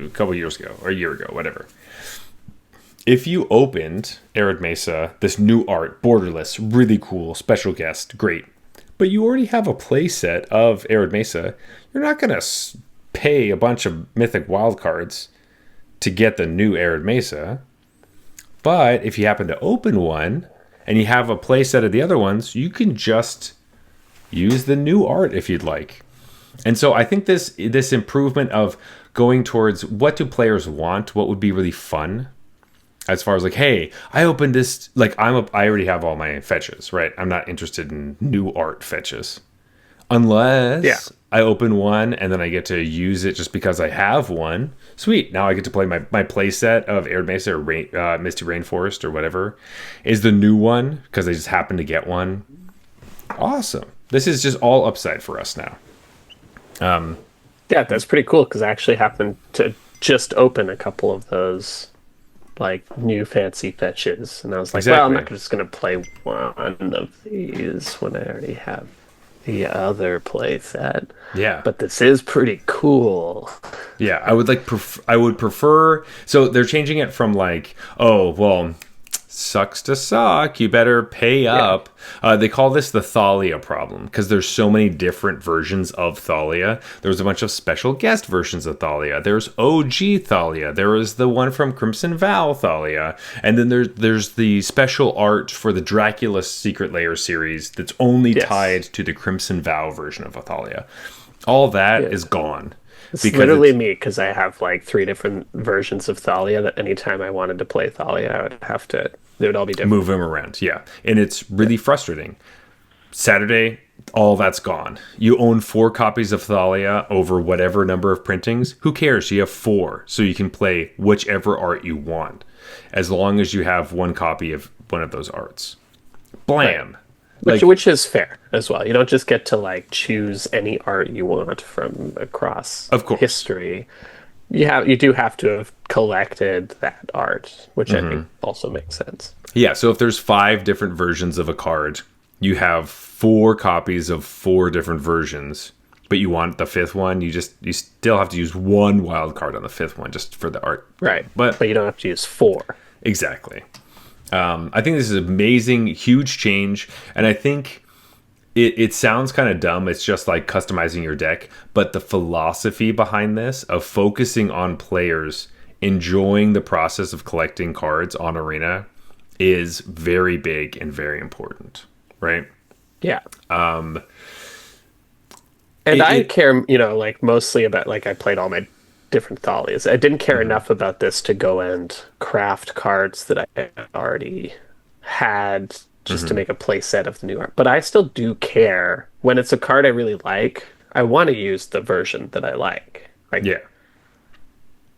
a couple years ago, or a year ago, whatever. If you opened Arid Mesa, this new art, borderless, really cool, special guest, great, but you already have a playset of Arid Mesa, you're not going to pay a bunch of mythic wildcards to get the new Arid Mesa. But if you happen to open one and you have a playset of the other ones, you can just use the new art if you'd like. And so I think this improvement of going towards what do players want, what would be really fun, as far as like, hey, I opened this, like I already have all my fetches, right? I'm not interested in new art fetches. Unless I open one and then I get to use it just because I have one. Sweet. Now I get to play my playset of Arid Mesa or Misty Rainforest or whatever is the new one because I just happened to get one. Awesome. This is just all upside for us now. Yeah, that's pretty cool because I actually happened to just open a couple of those like new fancy fetches, and I was like, well, I'm not just going to play one of these when I already have the other play set. Yeah, but this is pretty cool. Yeah, I would prefer. So they're changing it from like, oh well, sucks to suck, you better pay up. They call this the Thalia problem because there's so many different versions of Thalia. There's a bunch of special guest versions of Thalia. There's OG Thalia. There is the one from Crimson Vow Thalia, and then there's the special art for the Dracula Secret Lair series that's only tied to the Crimson Vow version of Thalia. All that is gone. It's literally me because I have like 3 different versions of Thalia that anytime I wanted to play Thalia, I would have to, they would all be different. Move them around, yeah. And it's really frustrating. Saturday, all that's gone. You own 4 copies of Thalia over whatever number of printings. Who cares? You have 4, so you can play whichever art you want, as long as you have 1 copy of one of those arts. Blam! Right. Which is fair as well. You don't just get to like choose any art you want from across history. You do have to have collected that art, which I think also makes sense. Yeah, so if there's 5 different versions of a card, you have 4 copies of 4 different versions, but you want the 5th one, you still have to use 1 wild card on the 5th one just for the art. Right. But you don't have to use 4. Exactly. I think this is amazing, huge change, and I think it sounds kind of dumb. It's just like customizing your deck, but the philosophy behind this of focusing on players enjoying the process of collecting cards on Arena is very big and very important, right? Yeah. And I care, like mostly about like I played all my different Thalias. I didn't care enough about this to go and craft cards that I already had just to make a play set of the new art. But I still do care when it's a card I really like. I want to use the version that I like. Like, yeah.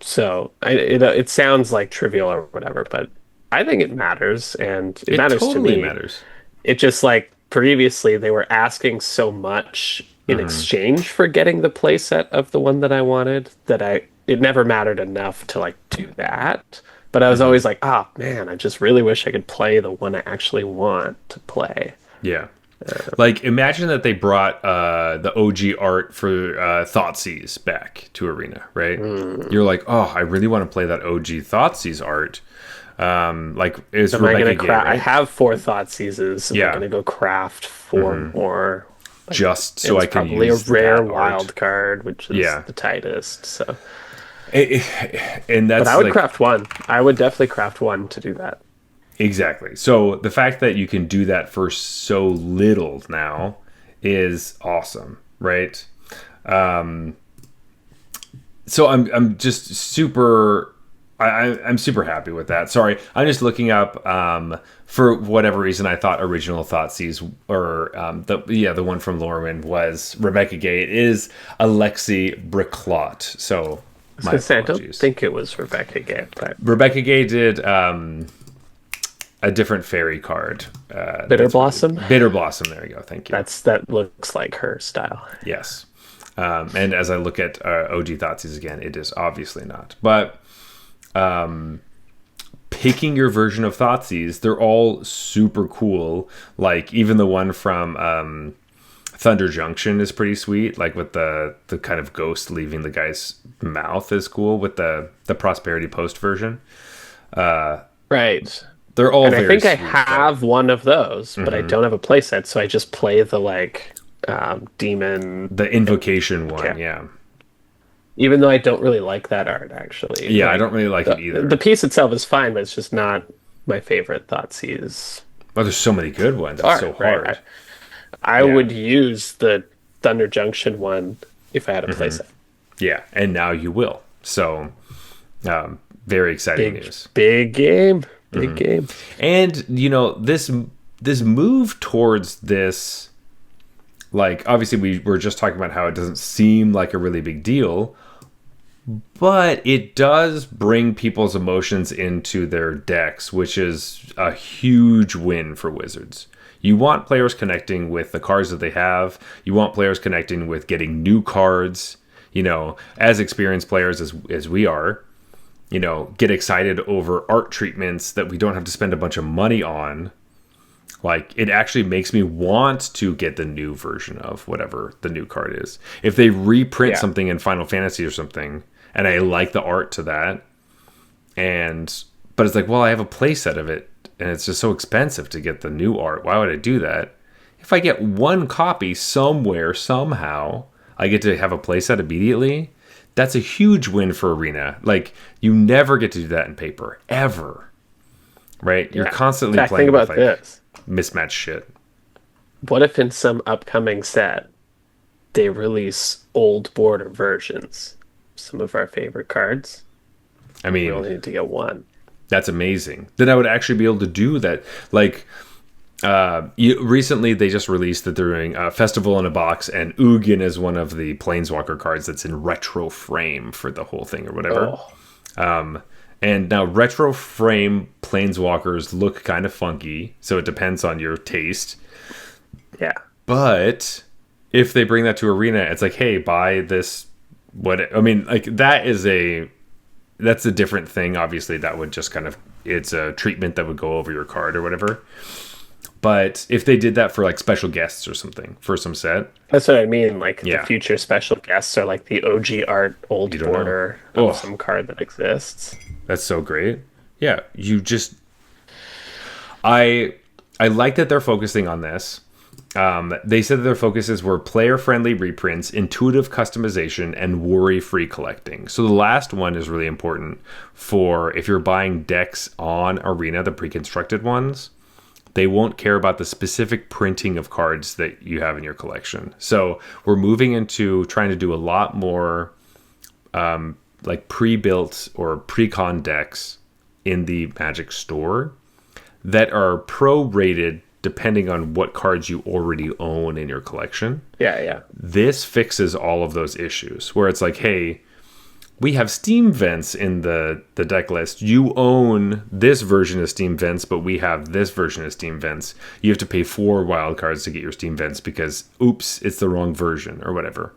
So it sounds like trivial or whatever, but I think it matters, and it It matters to totally me. matters. It just like previously they were asking so much in Hmm. exchange for getting the playset of the one that I wanted that I it never mattered enough to like do that. But I was Hmm. always like, oh man, I just really wish I could play the one I actually want to play. Yeah. Like, imagine that they brought the OG art for Thoughtseize back to Arena, right? Hmm. You're like, oh, I really want to play that OG Thoughtseize art. Like, it's Am I Rebecca gonna Gay, craft? I right? have four thought seasons. Am I Yeah. gonna go craft four more? Like, Just so it's I can probably a use rare that art. wild card, which is Yeah. the tightest. So, And but I that's would like, craft one. I would definitely craft one to do that. exactly. So the fact that you can do that for so little now is awesome, right? So I'm just super I'm super happy with that. Sorry, I'm just looking up for whatever reason I thought original Thoughtseize or the one from Lorwyn was Rebecca Gay. It is Alexi Briclot. So I was my gonna say I don't apologies. think it was Rebecca Gay, but Rebecca Gay did a different fairy card. Bitter Blossom. Bitter Blossom. There you go. Thank you. That looks like her style. Yes. And as I look at OG Thoughtseize again, it is obviously not. But picking your version of Thoughtseize, they're all super cool. Like even the one from Thunder Junction is pretty sweet. Like with the kind of ghost leaving the guy's mouth is cool with the Prosperity Post version. Right. They're all And I very think I sweet. But have one of those, but I don't have a playset, so I just play the like demon. the Invocation one, Yeah. yeah. Even though I don't really like that art, actually. Yeah, I Like don't really like it either. the piece itself is fine, but it's just not my favorite Thoughtseize But there's so many good ones. It's art. so Right. hard. I Yeah. would use the Thunder Junction one if I had a playset. Yeah, and now you will. So, very exciting Big, news. big game. Big game. And this move towards this, like obviously we were just talking about how it doesn't seem like a really big deal, but it does bring people's emotions into their decks, which is a huge win for Wizards. You want players connecting with the cards that they have. You want players connecting with getting new cards. As experienced players as we are, get excited over art treatments that we don't have to spend a bunch of money on. Like, it actually makes me want to get the new version of whatever the new card is. If they reprint Yeah. something in Final Fantasy or something, and I like the art to that, but it's like, well, I have a playset of it, and it's just so expensive to get the new art. Why would I do that? If I get one copy somewhere, somehow, I get to have a playset immediately. That's a huge win for Arena. Like, you never get to do that in paper, ever. Right? You're Yeah. constantly In fact, think playing with about like this. mismatched shit. What if in some upcoming set they release old border versions? Some of our favorite cards. I We mean, only need to get one. that's amazing. Then I would actually be able to do that. Like, recently they just released that they're doing a Festival in a Box, and Ugin is one of the Planeswalker cards that's in retro frame for the whole thing or whatever. Oh, And now retro frame Planeswalkers look kind of funky, so it depends on your taste. yeah. But if they bring that to Arena, it's like, hey, buy this. What I mean, like that's a different thing. Obviously, that would just kind of it's a treatment that would go over your card or whatever. But if they did that for like special guests or something for some set, That's what I mean. Like Yeah. the future special guests are like the OG art old You don't know. border Oh. of some card that exists. that's so great. Yeah, you just I like that they're focusing on this. They said that their focuses were player-friendly reprints, intuitive customization, and worry-free collecting. So the last one is really important for if you're buying decks on Arena, the pre-constructed ones. They won't care about the specific printing of cards that you have in your collection. So we're moving into trying to do a lot more like pre-built or pre-con decks in the Magic store that are pro-rated depending on what cards you already own in your collection. Yeah, yeah. This fixes all of those issues where it's like, hey, we have Steam vents in the deck list. You own this version of Steam vents, but we have this version of Steam vents. You have to pay 4 wildcards to get your Steam vents because, oops, it's the wrong version or whatever.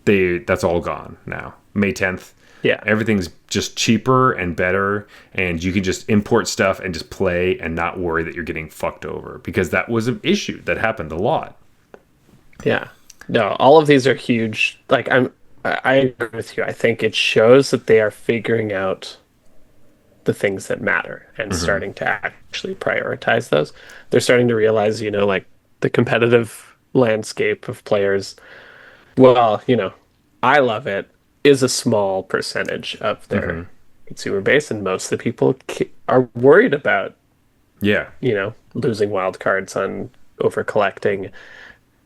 That's all gone now. May 10th. Yeah. Everything's just cheaper and better, and you can just import stuff and just play and not worry that you're getting fucked over, because that was an issue that happened a lot. Yeah. No, all of these are huge. Like I agree with you. I think it shows that they are figuring out the things that matter and starting to actually prioritize those. They're starting to realize, like the competitive landscape of players, well, I love it, is a small percentage of their consumer base, and most of the people are worried about, Yeah. losing wild cards on over collecting.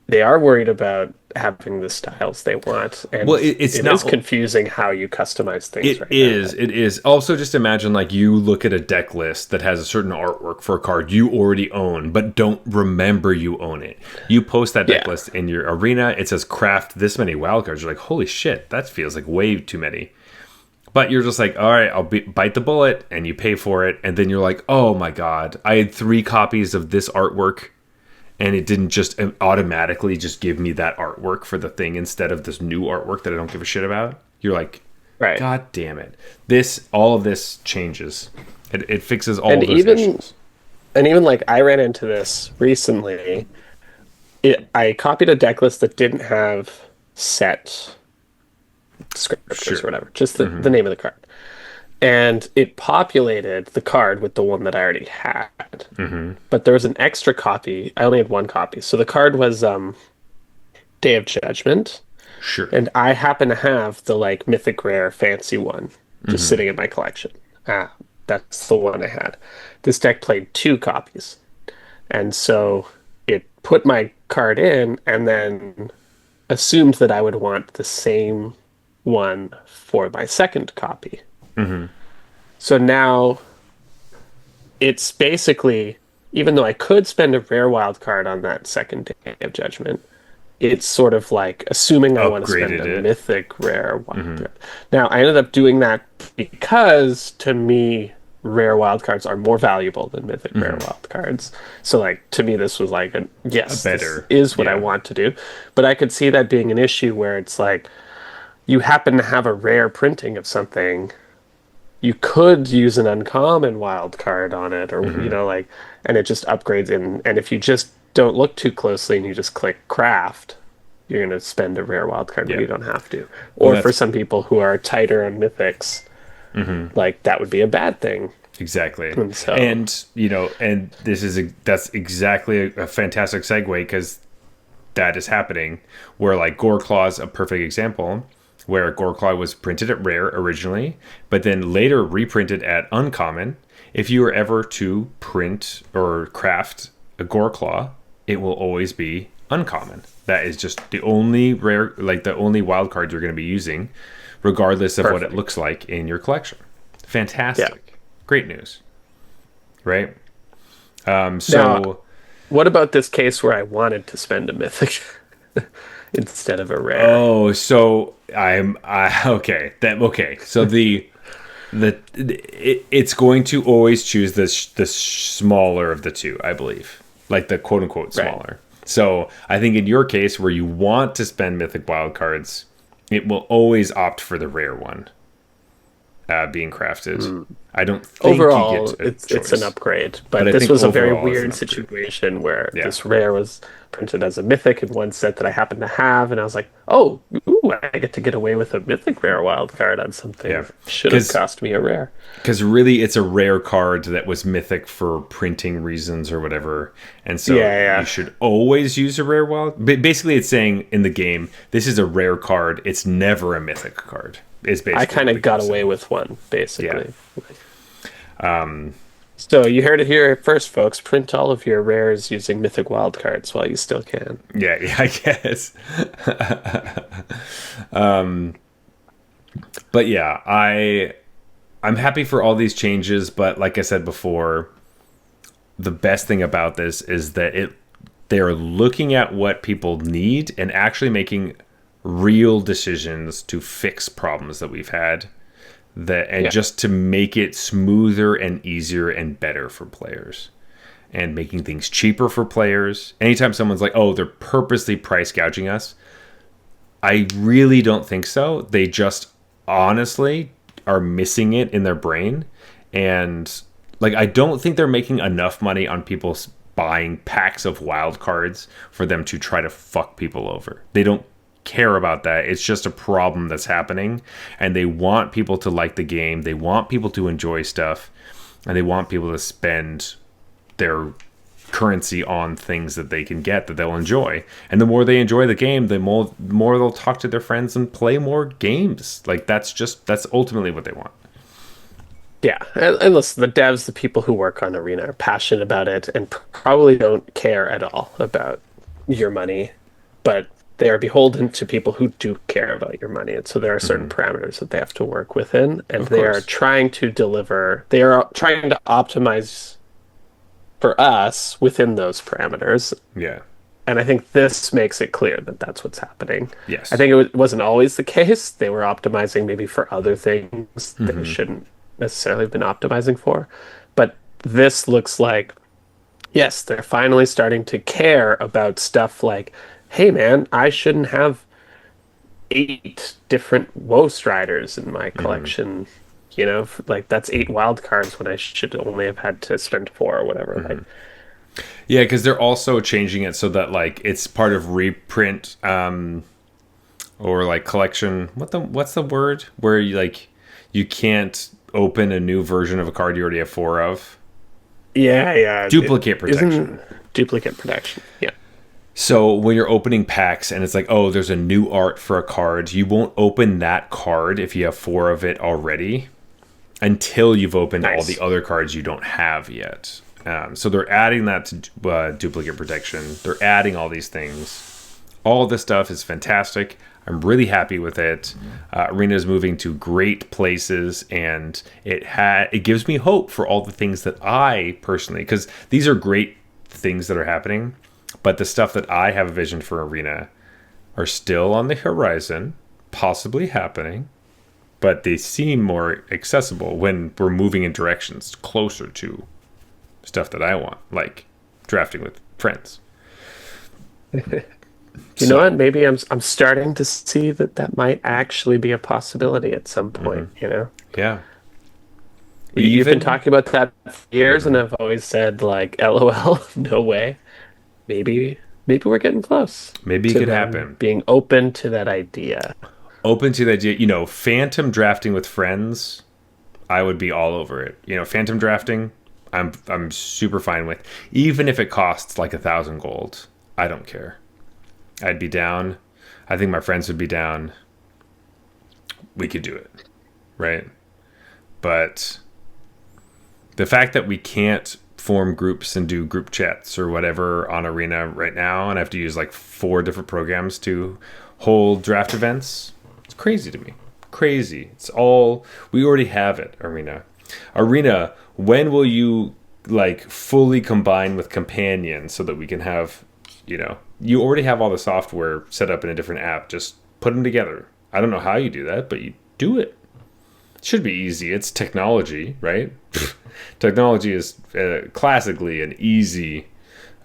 They are worried about having the styles they want, and Well, it's it not is confusing how you customize things. It is. Also, just imagine like you look at a deck list that has a certain artwork for a card you already own, but don't remember you own it. You post that deck list in your arena. It says craft this many wild cards. You're like, holy shit, that feels like way too many. But you're just like, all right, I'll bite the bullet, and you pay for it, and then you're like, oh my god, I had 3 copies of this artwork. And it didn't just automatically just give me that artwork for the thing instead of this new artwork that I don't give a shit about. You're like, Right. God damn it. All of this changes. It fixes all And of those issues. And even like I ran into this recently. I copied a deck list that didn't have set scriptures or whatever, just the name of the card. And it populated the card with the one that I already had. But there was an extra copy. I only had 1 copy. So the card was Day of Judgment. Sure. And I happen to have the like mythic rare fancy one just sitting in my collection. That's the one I had. This deck played 2 copies. And so it put my card in and then assumed that I would want the same one for my second copy. So now it's basically, even though I could spend a rare wild card on that second Day of Judgment, it's sort of like assuming I want to spend a mythic rare wild card. Now, I ended up doing that because, to me, rare wild cards are more valuable than mythic rare wild cards. So, like, to me, this was like, this is what I want to do. But I could see that being an issue where it's like, you happen to have a rare printing of something, you could use an uncommon wild card on it, or and it just upgrades in. And if you just don't look too closely and you just click craft, you're going to spend a rare wild card when you don't have to. Or for some people who are tighter on mythics, like that would be a bad thing. Exactly. And so, and that's exactly a fantastic segue, because that is happening where like Goreclaw's a perfect example, where Goreclaw was printed at rare originally, but then later reprinted at uncommon. If you were ever to print or craft a Goreclaw, it will always be uncommon. That is just the only rare, like the only wild card you're going to be using, regardless of what it looks like in your collection. Fantastic. Yeah. Great news. Right? Now, what about this case where I wanted to spend a mythic instead of a rare? Oh, so okay. So it's going to always choose the smaller of the two, I believe, like the quote unquote smaller. Right. So I think in your case, where you want to spend mythic wild cards, it will always opt for the rare one being crafted. I don't think overall you get it's an upgrade, but this was a very weird situation where this rare was printed as a mythic in one set that I happened to have, and I was like, oh, I get to get away with a mythic rare wild card on something that should have cost me a rare. Because really, it's a rare card that was mythic for printing reasons or whatever, and so you should always use a rare wild. Basically, it's saying in the game, this is a rare card. It's never a mythic card. It's basically I kind of got away with one, basically. So you heard it here first, folks. Print all of your rares using mythic wildcards while you still can. Yeah, I guess. But yeah, I'm happy for all these changes. But like I said before, the best thing about this is that they're looking at what people need and actually making real decisions to fix problems that we've had, that and Yeah. just to make it smoother and easier and better for players, and making things cheaper for players. Anytime someone's like, oh, they're purposely price gouging us, I really don't think so. They just honestly are missing it in their brain. And like, I don't think they're making enough money on people buying packs of wild cards for them to try to fuck people over. They don't care about that. It's just a problem that's happening, and they want people to like the game. They want people to enjoy stuff, and they want people to spend their currency on things that they can get that they'll enjoy. And the more they enjoy the game, the more they'll talk to their friends and play more games. Like, that's ultimately what they want. Yeah, and listen, the devs, the people who work on Arena are passionate about it and probably don't care at all about your money, but they are beholden to people who do care about your money. And so there are certain parameters that they have to work within, and Of they are course. trying to deliver, they are trying to optimize for us within those parameters. Yeah. And I think this makes it clear that that's what's happening. I Yes. think wasn't always the case. They were optimizing maybe for other things they shouldn't necessarily have been optimizing for. But this looks like, yes, they're finally starting to care about stuff like, hey, man, I shouldn't have 8 different Woe Striders in my collection. You know, like that's 8 wild cards when I should only have had to spend 4 or whatever. Like, Yeah, because they're also changing it so that like it's part of reprint, or like collection. What's the word where you like you can't open a new version of a card you already have 4 of? yeah, yeah. Duplicate protection. Isn't duplicate protection. Yeah. So when you're opening packs and it's like, oh, there's a new art for a card, you won't open that card if you have 4 of it already until you've opened all Nice. the other cards you don't have yet. So they're adding that to duplicate protection. They're adding all these things. All this stuff is fantastic. I'm really happy with it. Arena is moving to great places, and it gives me hope for all the things that I personally, because these are great things that are happening, but the stuff that I have a vision for Arena are still on the horizon, possibly happening, but they seem more accessible when we're moving in directions closer to stuff that I want, like drafting with friends. You know what? Maybe I'm starting to see that that might actually be a possibility at some point, you know? Yeah. You've been Even talking about that for years, and I've always said like, LOL, no way. Maybe we're getting close maybe it to could them happen. being open to that idea. Open to the idea, phantom drafting with friends, I would be all over it. Phantom drafting, I'm super fine with. Even if it costs like 1,000 gold, I don't care. I'd be down. I think my friends would be down. We could do it, right? But the fact that we can't form groups and do group chats or whatever on Arena right now, and I have to use like 4 different programs to hold draft events, it's crazy to me. Crazy. It's all, we already have it. Arena, when will you like fully combine with Companion so that we can have, you already have all the software set up in a different app. Just put them together. I don't know how you do that, but you do it. It should be easy. It's technology, right? Technology is classically an easy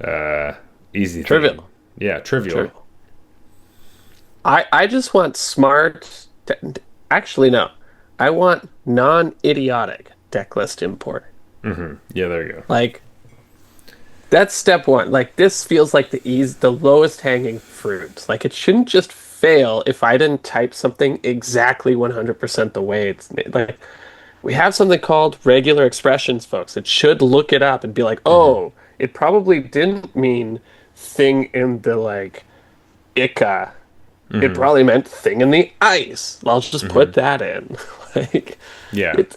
Trivial. thing. Yeah, trivial. I just want smart. Actually, no. I want non-idiotic deck list import. Yeah, there you go. Like, that's step one. Like, this feels like the lowest hanging fruit. Like, it shouldn't just fail if I didn't type something exactly 100% the way it's made. Like, we have something called regular expressions, folks. It should look it up and be like, oh, it probably didn't mean thing in the like Ica. It probably meant thing in the ice. I'll just put that in. Like, Yeah. it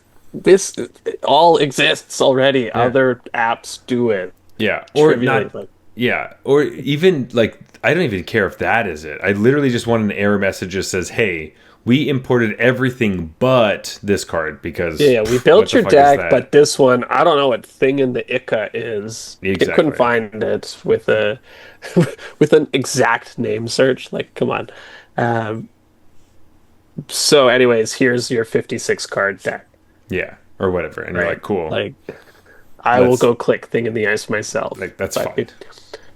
all exists already. Yeah. Other apps do it. Yeah, or Trivially, not. like, Yeah, or even like I don't even care if that is it. I literally just want an error message that says, "Hey, we imported everything but this card because yeah, we what built the your fuck is deck, that?" but this one, I don't know what thing in the Ica is. It couldn't Exactly. find it with a with an exact name search. Like, come on. Um, so, anyways, here's your 56 card deck, Yeah, or whatever, and you're right? like, cool. Like, I will Let's go click thing in the ice myself, like that's but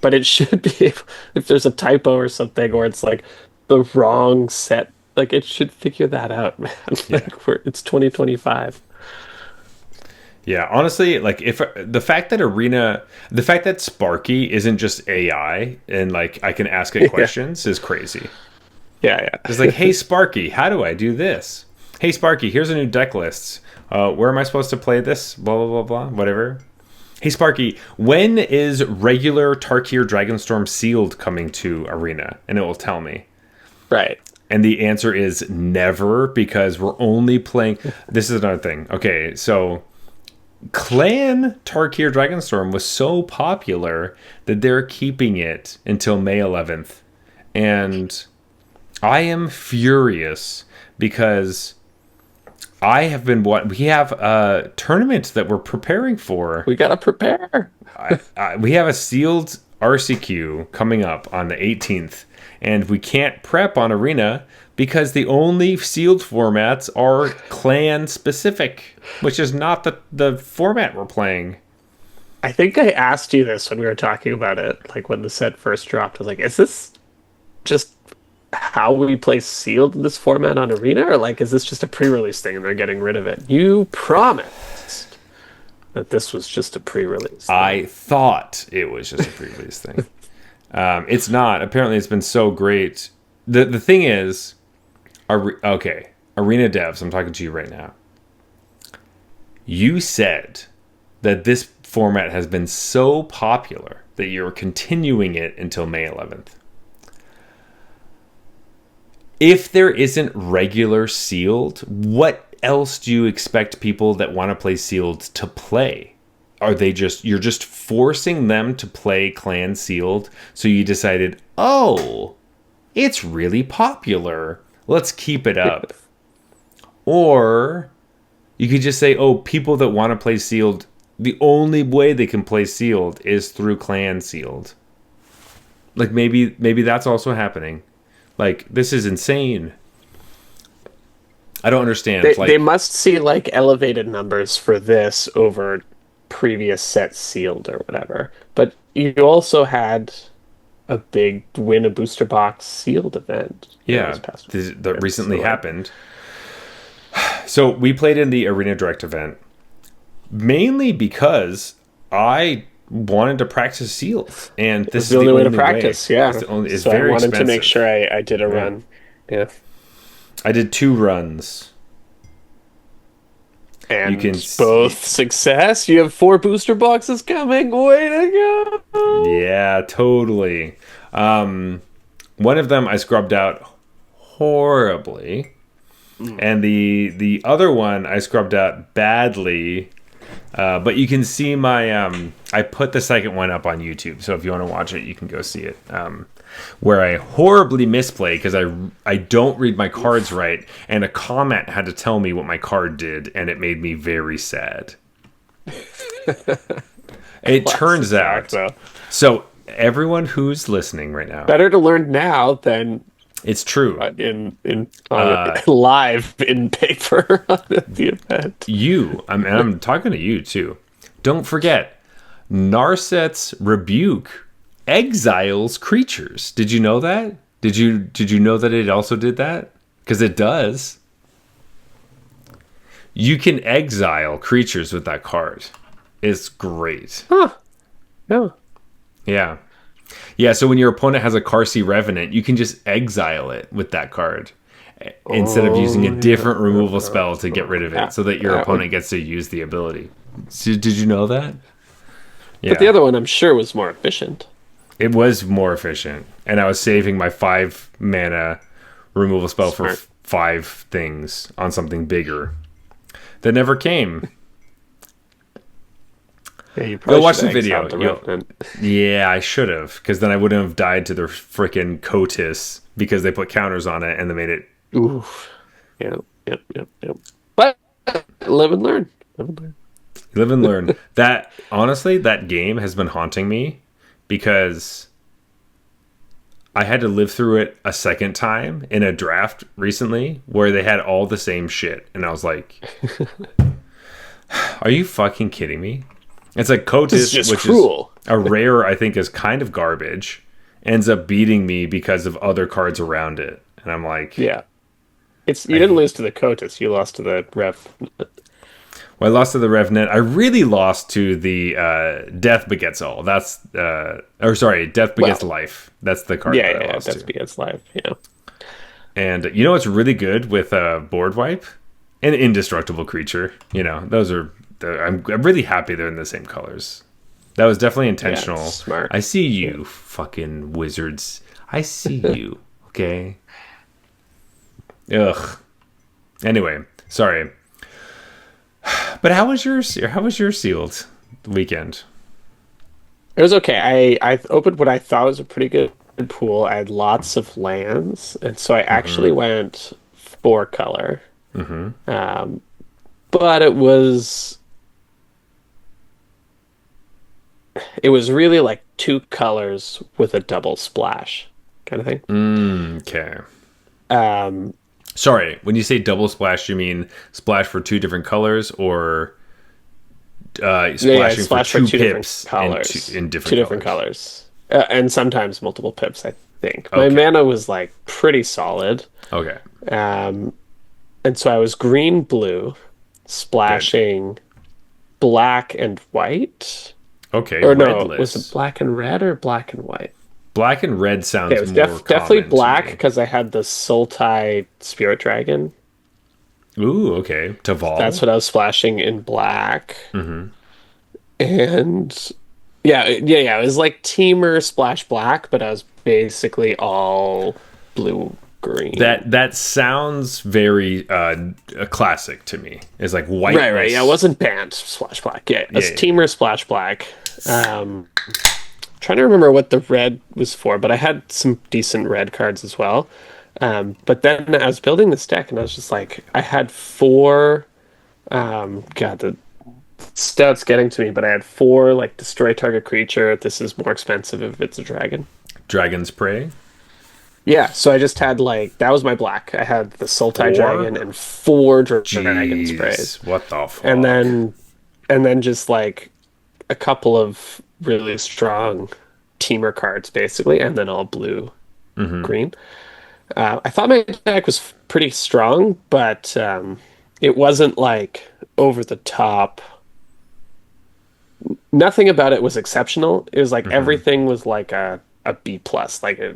fine. it should be if there's a typo or something, or it's like the wrong set, like it should figure that out, man. Yeah. Like it's 2025. Yeah, honestly, like if the fact that Sparky isn't just AI and like I can ask it Yeah, questions is crazy. yeah, It's like, yeah. hey Sparky, how do I do this? Hey Sparky, here's a new deck list. Where am I supposed to play this? Blah blah blah blah. Whatever. Hey Sparky, when is regular Tarkir Dragonstorm sealed coming to Arena? And it will tell me. Right. And the answer is never because we're only playing. This is another thing. Okay, so Clan Tarkir Dragonstorm was so popular that they're keeping it until May 11th. And I am furious because we have a tournament that we're preparing for. We gotta prepare. We have a sealed RCQ coming up on the 18th, and we can't prep on Arena because the only sealed formats are clan specific, which is not the format we're playing. I think I asked you this when we were talking about it, like when the set first dropped. I was like, is this just how we play sealed in this format on Arena, or like is this just a pre-release thing and they're getting rid of it? You promised that this was just a pre-release thing. I thought it was just a pre-release thing. It's not. Apparently, it's been so great. The thing is, okay, Arena devs, I'm talking to you right now. You said that this format has been so popular that you're continuing it until May 11th. If there isn't regular sealed, what else do you expect people that want to play sealed to play? Are they just you're just forcing them to play clan sealed, so you decided, "Oh, it's really popular. Let's keep it up." Or you could just say, "Oh, people that want to play sealed, the only way they can play sealed is through clan sealed." Like maybe that's also happening. Like this is insane. I don't understand. They Like must see like elevated numbers for this over previous sets sealed or whatever. But you also had a big win a booster box sealed event this yeah, past that weekend. So recently like, happened. So we played in the Arena Direct event mainly because I wanted to practice sealed, and it this was is the the only way to only way. practice, yeah. It's the only. It's So I very wanted to make expensive. sure I did a Yeah, run. Yeah. I did 2 runs. You can, And both success. You have 4 booster boxes coming. Way to go. yeah, totally. One of them I scrubbed out horribly, and the other one I scrubbed out badly. But you can see my I put the second one up on YouTube, so if you want to watch it, you can go see it. Where I horribly misplay because I don't read my cards right, and a comment had to tell me what my card did, and it made me very sad. It turns Classic Zach, out, though. so everyone who's listening right now, Better to learn now than it's true. in live in paper at the event. I'm talking to you too. Don't forget, Narset's rebuke exiles creatures. Did you know that? Did you know that it also did that? Because it does. You can exile creatures with that card. It's great. Huh. No. Yeah. Yeah, so when your opponent has a Karsi Revenant, you can just exile it with that card instead of using a different removal spell to get rid of it so that your opponent gets to use the ability. So, did you know that? Yeah. But the other one, I'm sure, was more efficient. It was more efficient, and I was saving my 5 mana removal spell for Smart. 5 things on something bigger that never came. Yeah, you Go probably watch should the have video. exiled the Revenant. Yeah, I should have, because then I wouldn't have died to their freaking Cotis because they put counters on it and they made it. Oof. Yep, yep, yep, yep. But live and learn. Live and learn. Live and learn. That honestly, that game has been haunting me because I had to live through it a second time in a draft recently where they had all the same shit. And I was like, are you fucking kidding me? It's like This is Kotis, just which cruel. is a rare, I think, is kind of garbage, ends up beating me because of other cards around it. And I'm like, Yeah. You didn't lose to the Cotis, you lost to the Rev. well, I lost to the RevNet. I really lost to the Death Begets All. That's, or sorry, Death Begets Life. That's the card that I lost That's to. begins live. Yeah. And you know what's really good with board wipe? An indestructible creature. You know, those are. I'm really happy they're in the same colors. That was definitely intentional. Yeah, smart. I see you, fucking wizards. I see you. Okay. Ugh. Anyway, sorry. But how was your sealed weekend? It was okay. I opened what I thought was a pretty good pool. I had lots of lands, and so I actually went 4 color. But it was really like 2 colors with a double splash kind of thing. Okay. Um, Sorry, when you say double splash, you mean splash for 2 different colors, or splashing splash for for 2 two different pips colors. in different Two different colors? colors. And sometimes multiple pips, I think. My Okay. mana was like pretty solid. Okay. Um, and so I was green, blue, splashing black and white. Okay. Or no, Redless. was it black and red or black and white? Black and red sounds Yeah, it was more definitely common to black me. because I had the Sultai Spirit Dragon. Ooh, okay. Taval. That's what I was splashing in black. And yeah. It was like Teamer Splash Black, but I was basically all blue green. That sounds very classic to me. It's like white. Right. Yeah, it wasn't banned Splash Black. Yeah, it's Teamer Splash Black. Trying to remember what the red was for, but I had some decent red cards as well. But then I was building this deck, and I was just like, I had 4. God, the stats getting to me, but I had 4 like destroy target creature. This is more expensive if it's a dragon. Dragon's Prey. Yeah, so I just had like that was my black. I had the Sultai 4? Dragon and 4 dragon sprays, What the fuck? and then just like a couple of really strong teamer cards, basically, and then all blue, green. I thought my deck was pretty strong, but it wasn't like over the top. Nothing about it was exceptional. It was like everything was like a B plus. Like I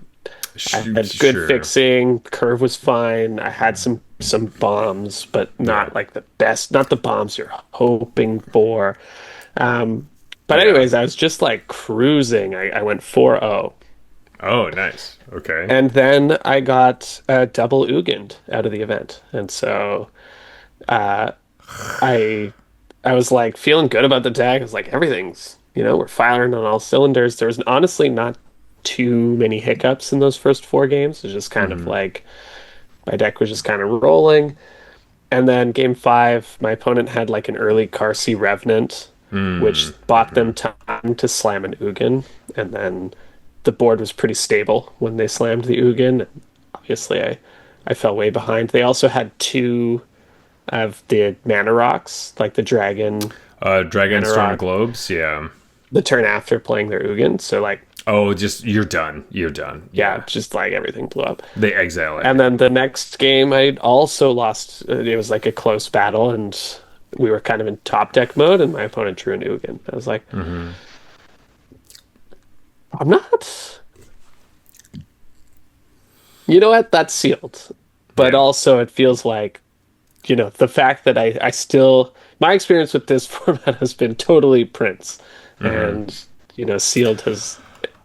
had good fixing. Curve was fine. I had some bombs, but not like the best. Not the bombs you're hoping for. But anyways, I was just like cruising. I went 4-0. Oh, nice. Okay. And then I got a double Ugin out of the event. And so I was like feeling good about the deck. I was like, everything's, we're firing on all cylinders. There was honestly not too many hiccups in those first 4 games. It was just kind of like my deck was just kind of rolling. And then game 5, my opponent had like an early Karsi Revenant, which bought them time to slam an Ugin. And then the board was pretty stable when they slammed the Ugin. Obviously, I fell way behind. They also had 2 of the mana rocks, like the dragon. Dragonstorm Globes, yeah. The turn after playing their Ugin. So like, oh, just you're done. You're done. Yeah, just like everything blew up. They exile it. And then the next game, I also lost. It was like a close battle, and we were kind of in top deck mode, and my opponent drew an Ugin. I was like, I'm not. You know what? That's sealed. But also, it feels like, the fact that I still. My experience with this format has been totally Prince. And, sealed has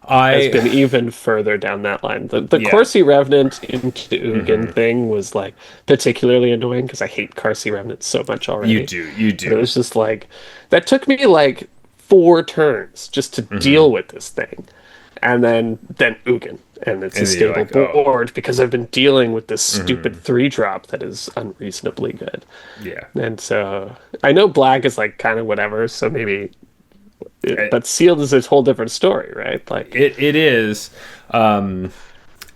been even further down that line. The Corsi Revenant into Ugin thing was like particularly annoying because I hate Corsi Revenant so much already. You do. But it was just like that took me like 4 turns just to deal with this thing, and then Ugin, and it's a stable board because I've been dealing with this stupid 3-drop that is unreasonably good. Yeah, and so I know black is like kind of whatever, so maybe. But sealed is a whole different story, right? Like it is.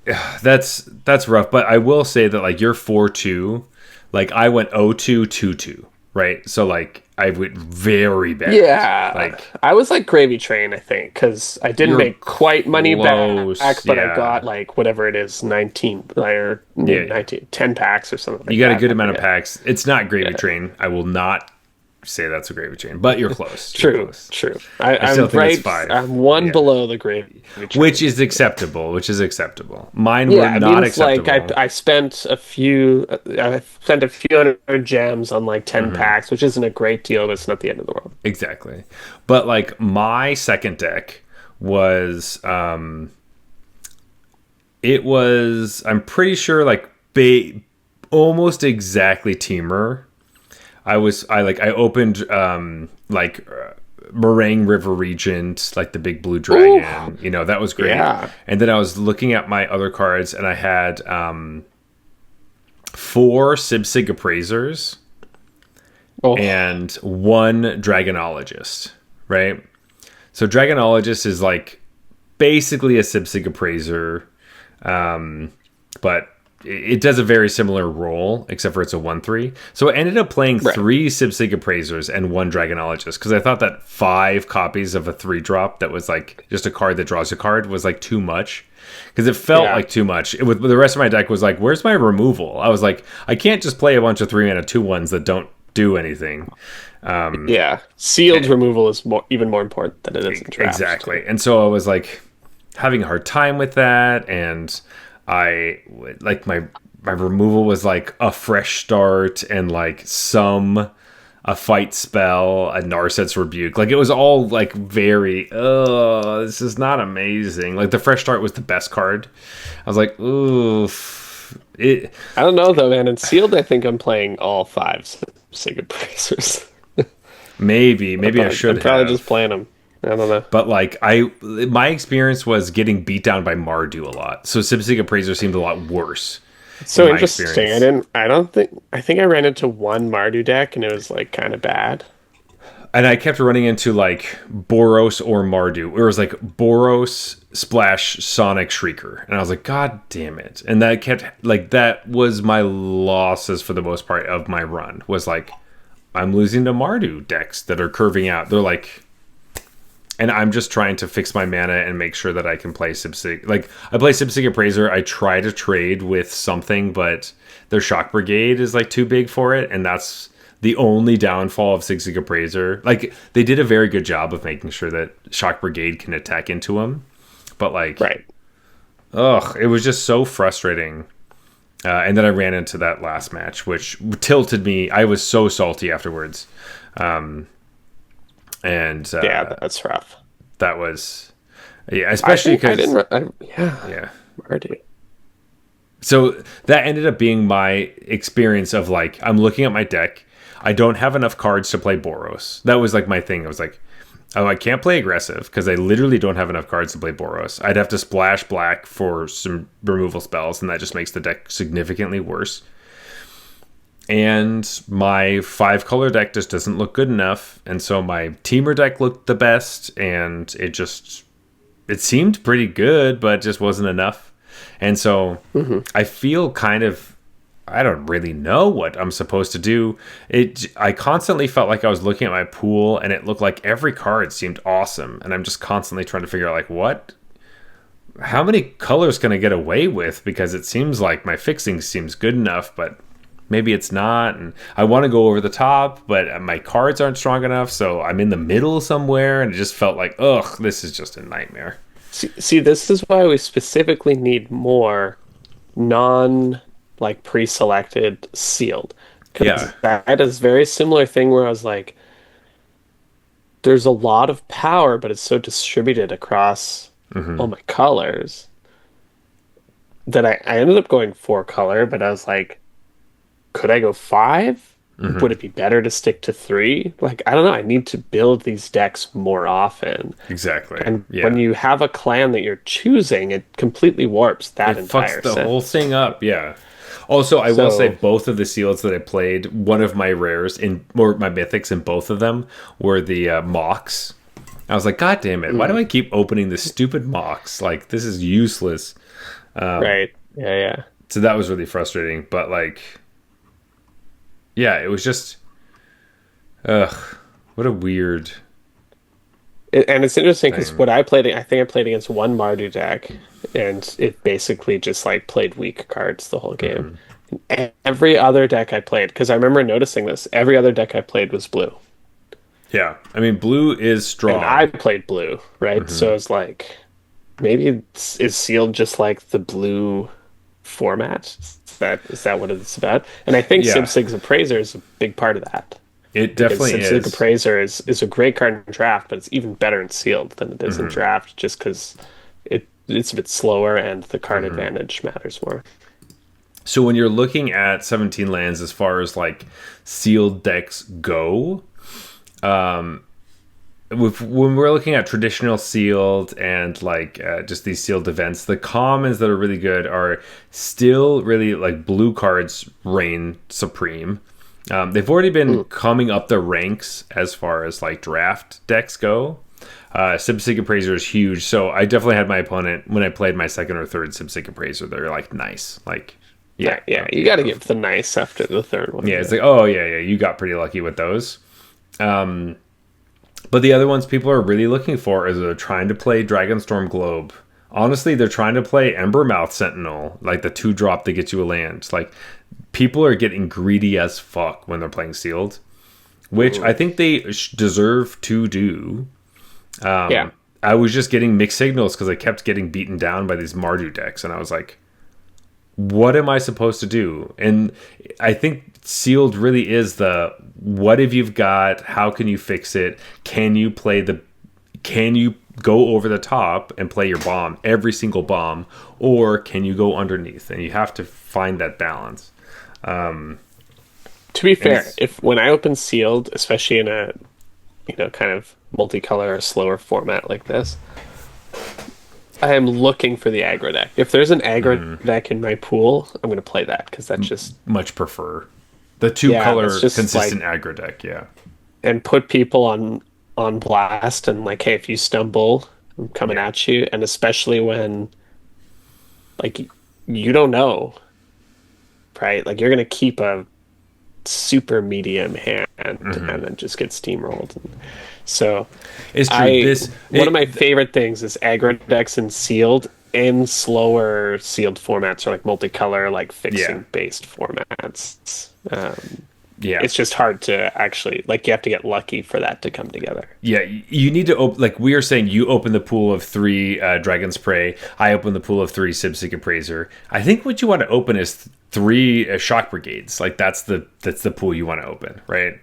that's rough. But I will say that like you're 4-2, like I went 0-2-2-2, right? So like I went very bad. Yeah, Like I was like gravy train, I think, because I didn't you're make quite money close, back, but I got yeah, like whatever it is, 19 or maybe yeah. 19, 10 packs or something You like got a that. good I amount of forget. packs. It's not gravy Yeah, train. I will not say that's a gravy train, but you're close. You're true, close. true. I still I'm think it's right. five. I'm one Yeah. below the gravy Which train. is acceptable. Which is acceptable. Mine were Yeah, it not means like acceptable. I spent a few hundred gems on like 10 Hmm. packs, which isn't a great deal, but it's not the end of the world. Exactly. But like my second deck was it was I'm pretty sure like almost exactly Teamer. I opened Meringue River Regent, like the big blue Ooh, dragon. You know, that was great. yeah. And then I was looking at my other cards and I had four Sibsig Appraisers Oh, and one Dragonologist, right? So Dragonologist is like basically a Sibsig Appraiser, but it does a very similar role, except for it's a 1/3. So I ended up playing right. three Sibsig Appraisers and one Dragonologist because I thought that 5 copies of a 3-drop that was like just a card that draws a card was like too much. Because it felt Yeah. like too much. The rest of my deck was like, where's my removal? I was like, I can't just play a bunch of 3-mana 2/1s that don't do anything. Yeah. Sealed removal is even more important than it is in draft, too. Exactly. And so I was like having a hard time with that, and I like my removal was like a fresh start and like a fight spell, a Narset's Rebuke. Like it was all like very this is not amazing. Like the fresh start was the best card. I was like, oof. It I don't know though, man. In sealed, I think I'm playing all five Sega Bracers. maybe I I'm should probably just have. playing them. I don't know. But like my experience was getting beat down by Mardu a lot. So Sibsig Appraiser seemed a lot worse It's in so my interesting. experience. I think I ran into one Mardu deck and it was like kind of bad. And I kept running into like Boros or Mardu. It was like Boros splash Sonic Shrieker. And I was like, God damn it. And that kept like that was my losses for the most part of my run. Was like I'm losing to Mardu decks that are curving out. They're like and I'm just trying to fix my mana and make sure that I can play Sibsig. Like I play Sibsig Appraiser. I try to trade with something, but their Shock Brigade is like too big for it, and that's the only downfall of Sibsig Appraiser. Like they did a very good job of making sure that Shock Brigade can attack into him, but like, Right. ugh, it was just so frustrating. And then I ran into that last match, which tilted me. I was so salty afterwards. And Yeah, that's rough. that was yeah, I especially think I because didn't. Yeah, yeah. Mardu. So that ended up being my experience of like I'm looking at my deck. I don't have enough cards to play Boros. That was like my thing. I was like, oh, I can't play aggressive because I literally don't have enough cards to play Boros. I'd have to splash black for some removal spells, and that just makes the deck significantly worse. And my 5-color deck just doesn't look good enough, and so my teamer deck looked the best, and it seemed pretty good, but it just wasn't enough. And so I feel kind of I don't really know what I'm supposed to do. I constantly felt like I was looking at my pool and it looked like every card seemed awesome, and I'm just constantly trying to figure out like what how many colors can I get away with, because it seems like my fixing seems good enough, but maybe it's not, and I want to go over the top, but my cards aren't strong enough, so I'm in the middle somewhere, and it just felt like ugh, this is just a nightmare. See, this is why we specifically need more non like pre-selected sealed, Yeah. because that is very similar thing where I was like, there's a lot of power, but it's so distributed across all my colors that I ended up going 4 color, but I was like, could I go 5? Would it be better to stick to 3? Like, I don't know. I need to build these decks more often. Exactly. And when Yeah. you have a clan that you're choosing, it completely warps that It fucks entire the set. whole thing up. Yeah. Also, I will say So, both of the seals that I played, one of my rares in or my mythics in both of them were the mocks. I was like, God damn it! Why do I keep opening this stupid mocks? Like this is useless. Right. Yeah, yeah. So that was really frustrating. But like, yeah, it was just, ugh, what a weird And it's interesting because thing. what I played, I think I played against one Mardu deck, and it basically just like played weak cards the whole game. And every other deck I played, because I remember noticing this, every other deck I played was blue, Yeah, I mean, blue is and I strong. played blue, right? So it's like maybe is sealed just like the blue format. Is that what it's about? And I think Yeah, Sig Appraiser is a big part of that. it Because definitely Sig is. Appraiser is a great card in draft, but it's even better in sealed than it is in draft, just because it's a bit slower and the card advantage matters more. So when you're looking at 17 lands as far as like sealed decks go, when we're looking at traditional sealed and like just these sealed events, the commons that are really good are still really like blue cards reign supreme. They've already been Mm, coming up the ranks as far as like draft decks go. Sig Appraiser is huge, so I definitely had my opponent when I played my second or third Sig Appraiser. They're like nice, like yeah, yeah, you okay, got to cool. give the nice after the third one. Yeah, it's Yeah. like oh yeah, yeah, you got pretty lucky with those. But the other ones people are really looking for is they're trying to play Dragonstorm Globe. Honestly, they're trying to play Embermouth Sentinel, like the 2-drop that gets you a land. Like people are getting greedy as fuck when they're playing sealed, which I Mm. think they deserve to do. Yeah. I was just getting mixed signals because I kept getting beaten down by these Mardu decks, and I was like, what am I supposed to do? And I think sealed really is the what have you got? How can you fix it? Can you go over the top and play your bomb, every single bomb, or can you go underneath? And you have to find that balance. To be And fair, it's if when I open sealed, especially in a kind of multicolor or slower format like this, I am looking for the aggro deck. If there's an aggro deck in my pool, I'm going to play that because that's just much prefer the two yeah, that's color just consistent like aggro deck. Yeah. and put people on blast and like, hey, if you stumble, I'm coming Yeah. at you, and especially when like you don't know, right? Like you're going to keep a super medium hand and then just get steamrolled. And so It's true. I one of my favorite things is aggro decks and sealed in slower sealed formats or like multicolor, like Yeah. fixing based formats. Yeah. It's just hard to actually like you have to get lucky for that to come together. Yeah, you need to like we are saying. You open the pool of three Dragon's Prey. I open the pool of three Sibsig Appraiser. I think what you want to open is three Shock Brigades. Like that's the pool you want to open, right?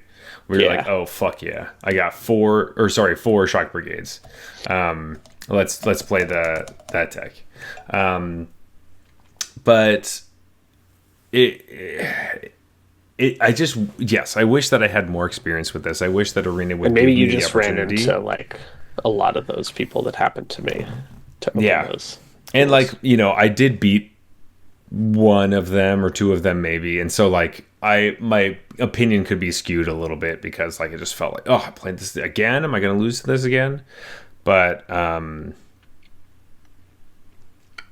Where you're like, Yeah. oh fuck yeah, I got four Shock Brigades. Let's play that tech. But I just yes, I wish that I had more experience with this. I wish that Arena And would maybe give you me the just ran opportunity. into like a lot of those people that happened to me to open Yeah. those And like, pools. I did beat one of them or two of them maybe. And so like my opinion could be skewed a little bit because like it just felt like, oh, I played this again. Am I going to lose to this again? But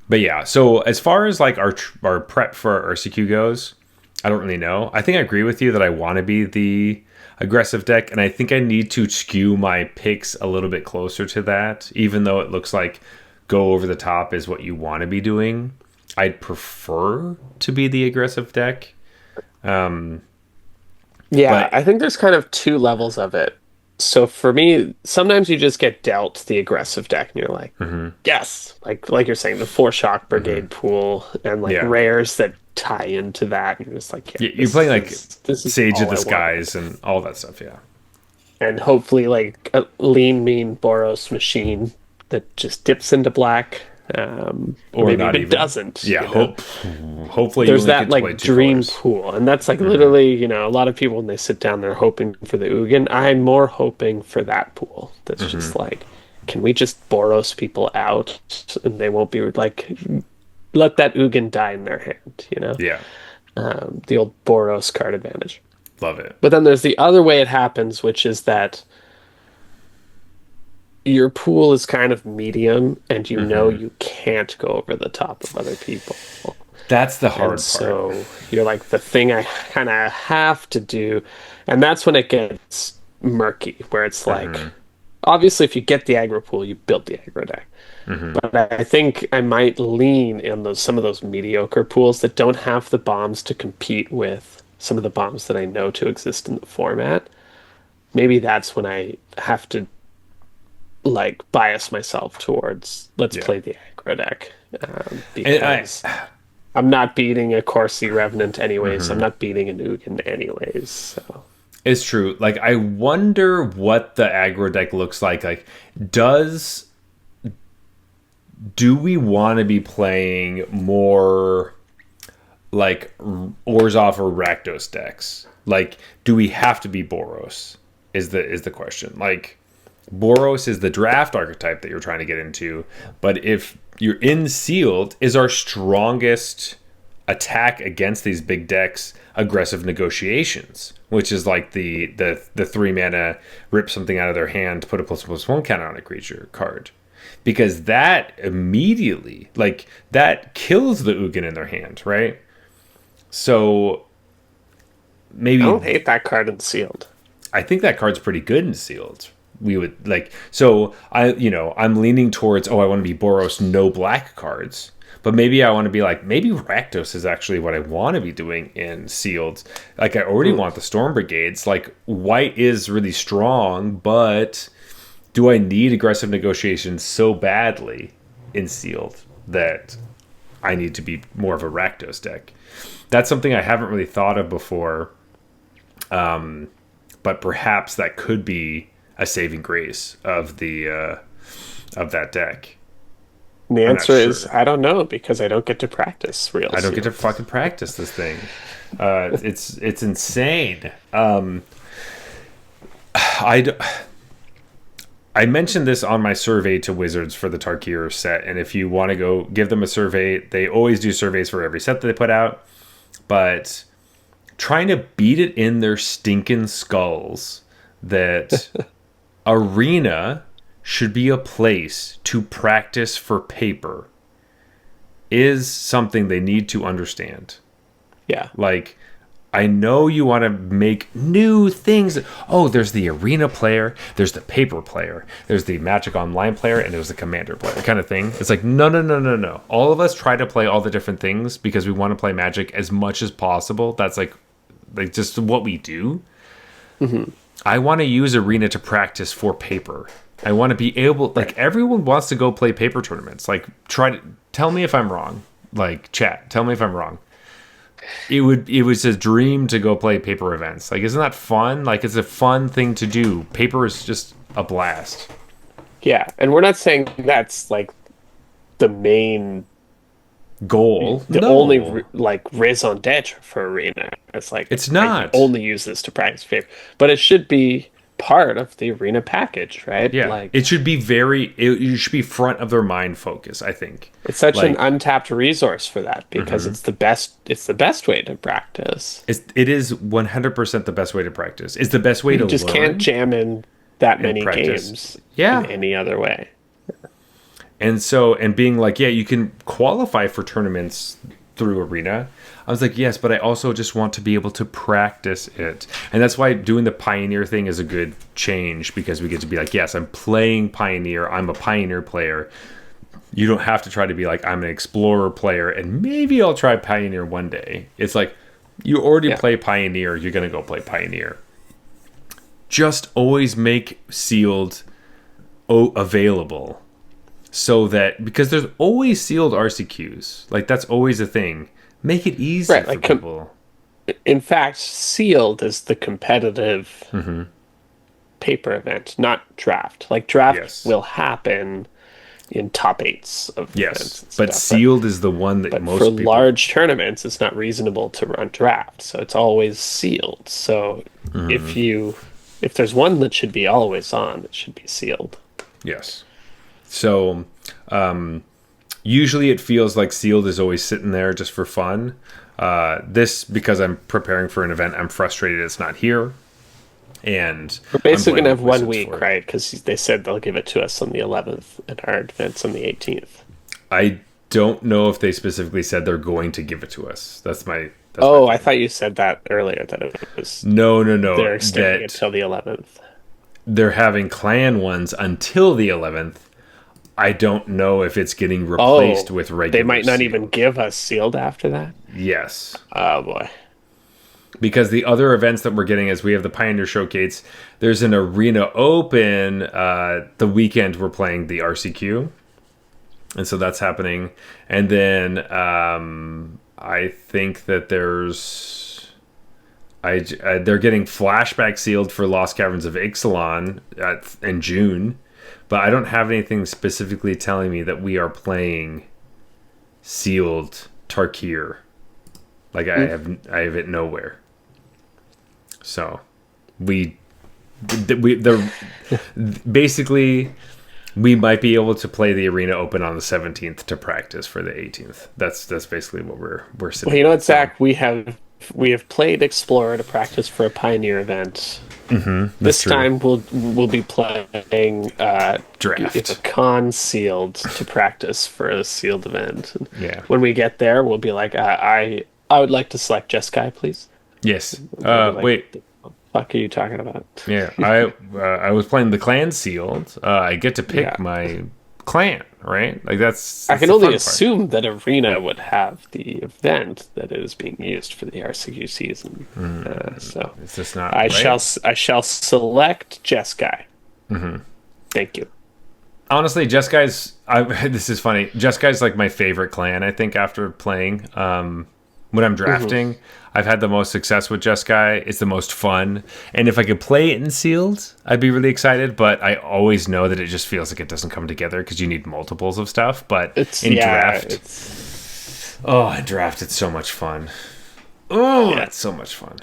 but yeah, so as far as like our prep for our CQ goes, I don't really know. I think I agree with you that I want to be the aggressive deck, and I think I need to skew my picks a little bit closer to that, even though it looks like go over the top is what you want to be doing. I'd prefer to be the aggressive deck. Yeah, But I think there's kind of two levels of it. So for me, sometimes you just get dealt the aggressive deck and you're like, yes, like you're saying, the four shock brigade pool and like yeah, rares that tie into that. And you're just like, yeah, you're playing like this is Sage of all the I want. Skies and all that stuff. Yeah, And hopefully like a lean, mean Boros machine that just dips into black. Or or maybe not even even. doesn't, Yeah, you know. hopefully you There's only that get to play like two dream colors. pool, and that's like literally, a lot of people when they sit down, they're hoping for the Ugin. I'm more hoping for that pool. That's just like, can we just Boros people out, and they won't be like, let that Ugin die in their hand, Yeah, the old Boros card advantage. love it. But then there's the other way it happens, which is that your pool is kind of medium, and you know Hmm. you can't go over the top of other people. That's the And hard part. so you're like, the thing I kind of have to do. And that's when it gets murky, where it's like, Hmm. obviously, if you get the aggro pool, you build the aggro deck. Hmm. But I think I might lean in some of those mediocre pools that don't have the bombs to compete with some of the bombs that I know to exist in the format. Maybe that's when I have to like bias myself towards let's Yeah. play the aggro deck, And because I'm not beating a Corsi Revenant anyways. I'm mhm. not beating an Ugin anyways. So It's true. Like, I wonder what the aggro deck looks like. Like, does do we want to be playing more like Orzhov or Rakdos decks? Like, do we have to be Boros? Is the question. Like, Boros is the draft archetype that you're trying to get into, but if you're in sealed, is our strongest attack against these big decks aggressive negotiations, which is like the 3 mana rip something out of their hand, put a +1/+1 counter on a creature card, because that immediately, like, that kills the Ugin in their hand, right? So I maybe don't hate that card in sealed. I think that card's pretty good in sealed. We would like, so I'm leaning towards, oh, I want to be Boros, no black cards. But maybe I want to be like, maybe Rakdos is actually what I want to be doing in sealed. Like, I already Hmm. want the Storm Brigades. Like, white is really strong, but do I need aggressive negotiations so badly in sealed that I need to be more of a Rakdos deck? That's something I haven't really thought of before, but perhaps that could be a saving grace of that deck. And the I'm not answer is sure. I don't know because I don't get to practice real I don't get to sealed. fucking practice this thing. It's insane. I d- I mentioned this on my survey to Wizards for the Tarkir set, and if you want to go give them a survey, they always do surveys for every set that they put out. But trying to beat it in their stinking skulls that Arena should be a place to practice for paper is something they need to understand. Yeah. Like, I know you want to make new things. Oh, there's the arena player, there's the paper player, there's the Magic Online player, and there's the Commander player kind of thing. It's like, no, no, no, no, no. All of us try to play all the different things because we want to play Magic as much as possible. That's like just what we do. Hmm. I want to use Arena to practice for paper. I want to be able, like, Right. everyone wants to go play paper tournaments. Like, try to tell me if I'm wrong. Like, chat, tell me if I'm wrong. It was a dream to go play paper events. Like, isn't that fun? Like, it's a fun thing to do. Paper is just a blast. Yeah. And we're not saying that's like the main, Goal? the only No, like raison d'etre for Arena. It's like it's I not. only use this to practice favor, but it should be part of the Arena package, right? Yeah, Like it should be it should be front of their mind focus, I think. it's such an Like, untapped resource for that because mhm. it's the best. It's the best way to practice. It is 100% the best way to practice. It's the best way You to just can't learn jam in that and many practice. games in Yeah. any other way. And so, and being like, yeah, you can qualify for tournaments through Arena. I was like, yes, but I also just want to be able to practice it. And that's why doing the Pioneer thing is a good change, because we get to be like, yes, I'm playing Pioneer. I'm a Pioneer player. You don't have to try to be like, I'm an Explorer player and maybe I'll try Pioneer one day. It's like, you already Yeah. play Pioneer. You're going to go play Pioneer. Just always make sealed available, so that, because there's always sealed RCQs, like, that's always a thing. Make it easy Right. for Like people. in fact, sealed is the competitive Hmm. paper event, not draft. Like draft Yes, will happen in top eights of events yes, and but stuff, sealed is the one that but for most people. large tournaments, it's not reasonable to run draft, so it's always sealed. So if Hmm. you if there's one that should be always on, it should be sealed. Yes. So, usually it feels like sealed is always sitting there just for fun. This, because I'm preparing for an event, I'm frustrated it's not here. and We're I'm basically gonna blaming have one Wizards week, for it. right? Because they said they'll give it to us on the 11th, and our event's on the 18th. I don't know if they specifically said they're going to give it to us. That's my Oh, I thing. thought you said that earlier that it was No, no, no. they're extending it That till the 11th. they're having clan ones until the 11th. I don't know if it's getting replaced Oh, with they regular might not even sealed. give us sealed after that. Yes. Oh boy. Because the other events that we're getting is we have the Pioneer Showcase. There's an Arena Open. The weekend we're playing the RCQ. And so that's happening. And then I think that they're getting flashback sealed for Lost Caverns of Ixalan in June, but I don't have anything specifically telling me that we are playing sealed Tarkir. Like I have it nowhere. So they're basically we might be able to play the Arena Open on the 17th to practice for the 18th. That's basically what we're Well, sitting you know at. what, So Zach? We have played Explorer to practice for a Pioneer event. that's This true. time we'll be playing a Draft. con sealed to practice for a sealed event. And Yeah. when we get there, we'll be like, I would like to select Jeskai, please. Yes. They'll be like, Wait. what the fuck are you talking about? Yeah. I was playing the clan sealed. I get to pick Yeah. my clan, right? Like I that's can the only fun part. assume that Arena would have the event that is being used for the RCQ season. So Is this not I right? shall select Jeskai. Thank you. Honestly, Jeskai's. This is funny. Jeskai's like my favorite clan. I think after playing, when I'm drafting, I've had the most success with Jeskai. It's the most fun, and if I could play it in sealed, I'd be really excited. But I always know that it just feels like it doesn't come together because you need multiples of stuff. But It's in yeah, draft, it's oh, in draft, it's so much fun. Oh, yeah. it's so much fun.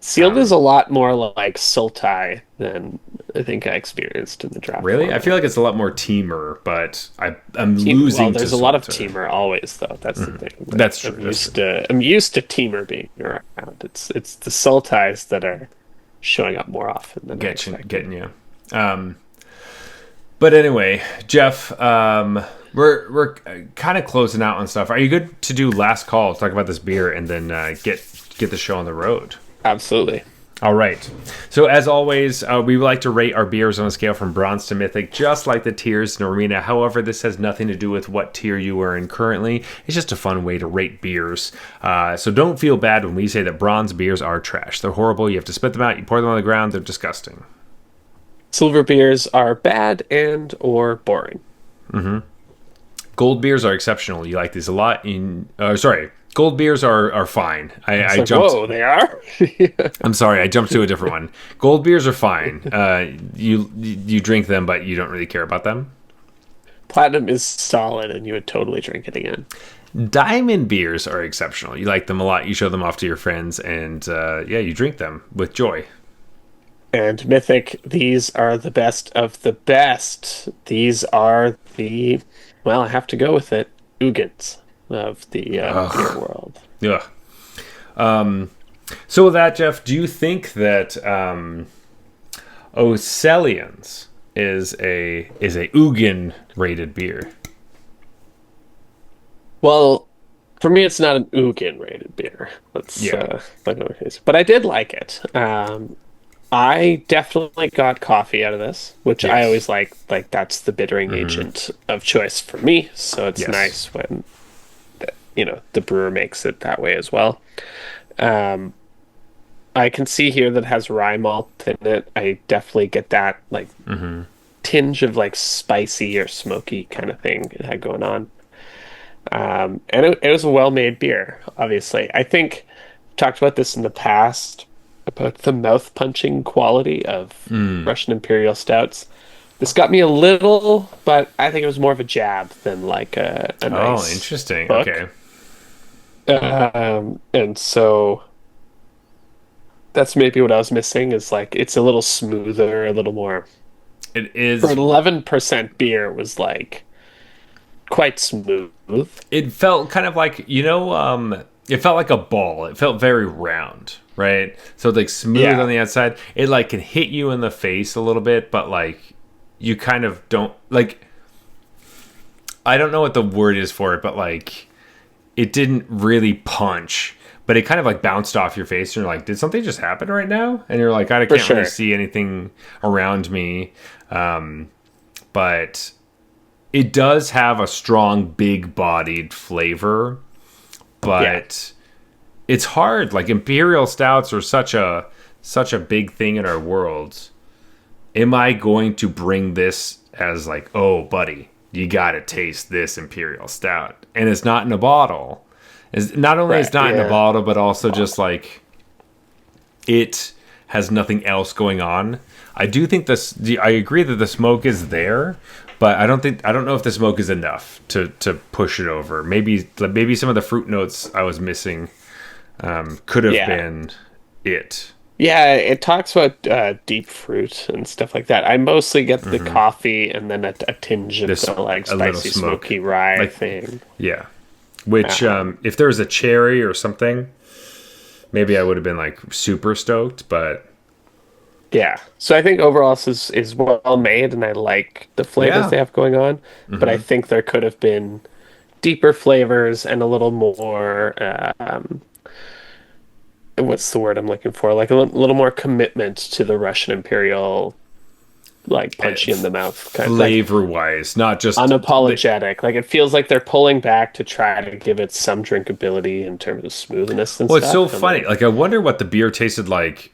Sealed is a lot more like Sultai than I think I experienced in the draft Really, I format. feel like it's a lot more teamer, but I'm losing to There's a lot of Sultai. teamer always though. That's the thing. That's true. I'm That's true. used to teamer being around. It's the Sultais that are showing up more often than I expected. Getting you. But anyway, Jeff, we're kind of closing out on stuff. Are you good to do last call? Talk about this beer and then get the show on the road. Absolutely. All right. So as always, we like to rate our beers on a scale from bronze to mythic, just like the tiers in Arena. However, this has nothing to do with what tier you are in currently. It's just a fun way to rate beers. So don't feel bad when we say that bronze beers are trash. They're horrible. You have to spit them out. You pour them on the ground. They're disgusting. Silver beers are bad and or boring. Gold beers are exceptional. You like these a lot. Sorry. Gold beers are fine. It's I like, jumped. whoa, they are? I'm sorry, I jumped to a different one. Gold beers are fine. You drink them, but you don't really care about them. Platinum is solid and you would totally drink it again. Diamond beers are exceptional. You like them a lot. You show them off to your friends, and yeah, you drink them with joy. And Mythic, these are the best of the best. These are well, I have to go with it, Ugins of the beer world. Yeah. So with that, Jeff, do you think that Ocelians is a Ugin rated beer? Well, for me, it's not an Ugin rated beer. Yeah. But I did like it. I definitely got coffee out of this, which I Yes. always like. Like that's the bittering agent of choice for me. So it's Yes. nice when the brewer makes it that way as well. Um, I can see here that it has rye malt in it. I definitely get that like tinge of like spicy or smoky kind of thing it had going on. And it was a well-made beer, obviously. I think I've talked about this in the past about the mouth-punching quality of Russian Imperial Stouts. This got me a little, but I think it was more of a jab than like a Oh, nice interesting. hook. Okay. And so that's maybe what I was missing is like it's a little smoother, a little more. It For is. an 11% beer, it was like quite smooth. It felt kind of like it felt like a ball. It felt very round, right? So like smooth on Yeah, the outside. It like can hit you in the face a little bit, but like you kind of don't like. I don't know what the word is for it, but like it didn't really punch, but it kind of like bounced off your face, and you're like, did something just happen right now? And you're like, I for can't really sure. see anything around me, but it does have a strong, big-bodied flavor, Yeah. but it's hard. Like imperial stouts are such a big thing in our world. Am I going to bring this as like, oh, buddy, you got to taste this imperial stout, and it's not in a bottle. It's not only Right. it's not in a Yeah. bottle, but also just like it has nothing else going on. I do think this. I agree that the smoke is there, but I don't know if the smoke is enough to push it over. Maybe some of the fruit notes I was missing could have Yeah. been it. Yeah, it talks about deep fruit and stuff like that. I mostly get the coffee and then a tinge of This the like a little spicy smoke, smoky rye like thing. yeah. Which Um, if there was a cherry or something, maybe I would have been like super stoked. But yeah. So I think overall this is well made and I like the flavors yeah, they have going on, but I think there could have been deeper flavors and a little more what's the word I'm looking for? Like a little more commitment to the Russian Imperial like punchy in the mouth kind of like flavor wise, not just unapologetic. Like it feels like they're pulling back to try to give it some drinkability in terms of smoothness and well, it's so stuff. And funny. like, Like I wonder what the beer tasted like.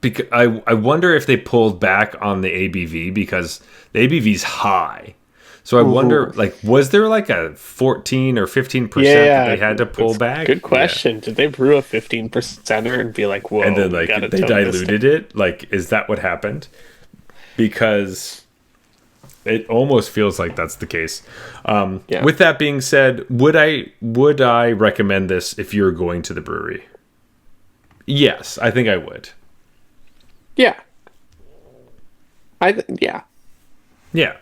Because I wonder if they pulled back on the ABV because the ABV's high. So I wonder, ooh, like, was there like a 14 or 15% that yeah, they had to pull that's a back? good Yeah. question. Did they brew a 15%er and be like, And "Whoa, then we like gotta they tone this down"? diluted it. Like, is that what happened? Because it almost feels like that's the case. Yeah, With that being said, would I recommend this if you're going to the brewery? Yes, I think I would. yeah, yeah. Yeah.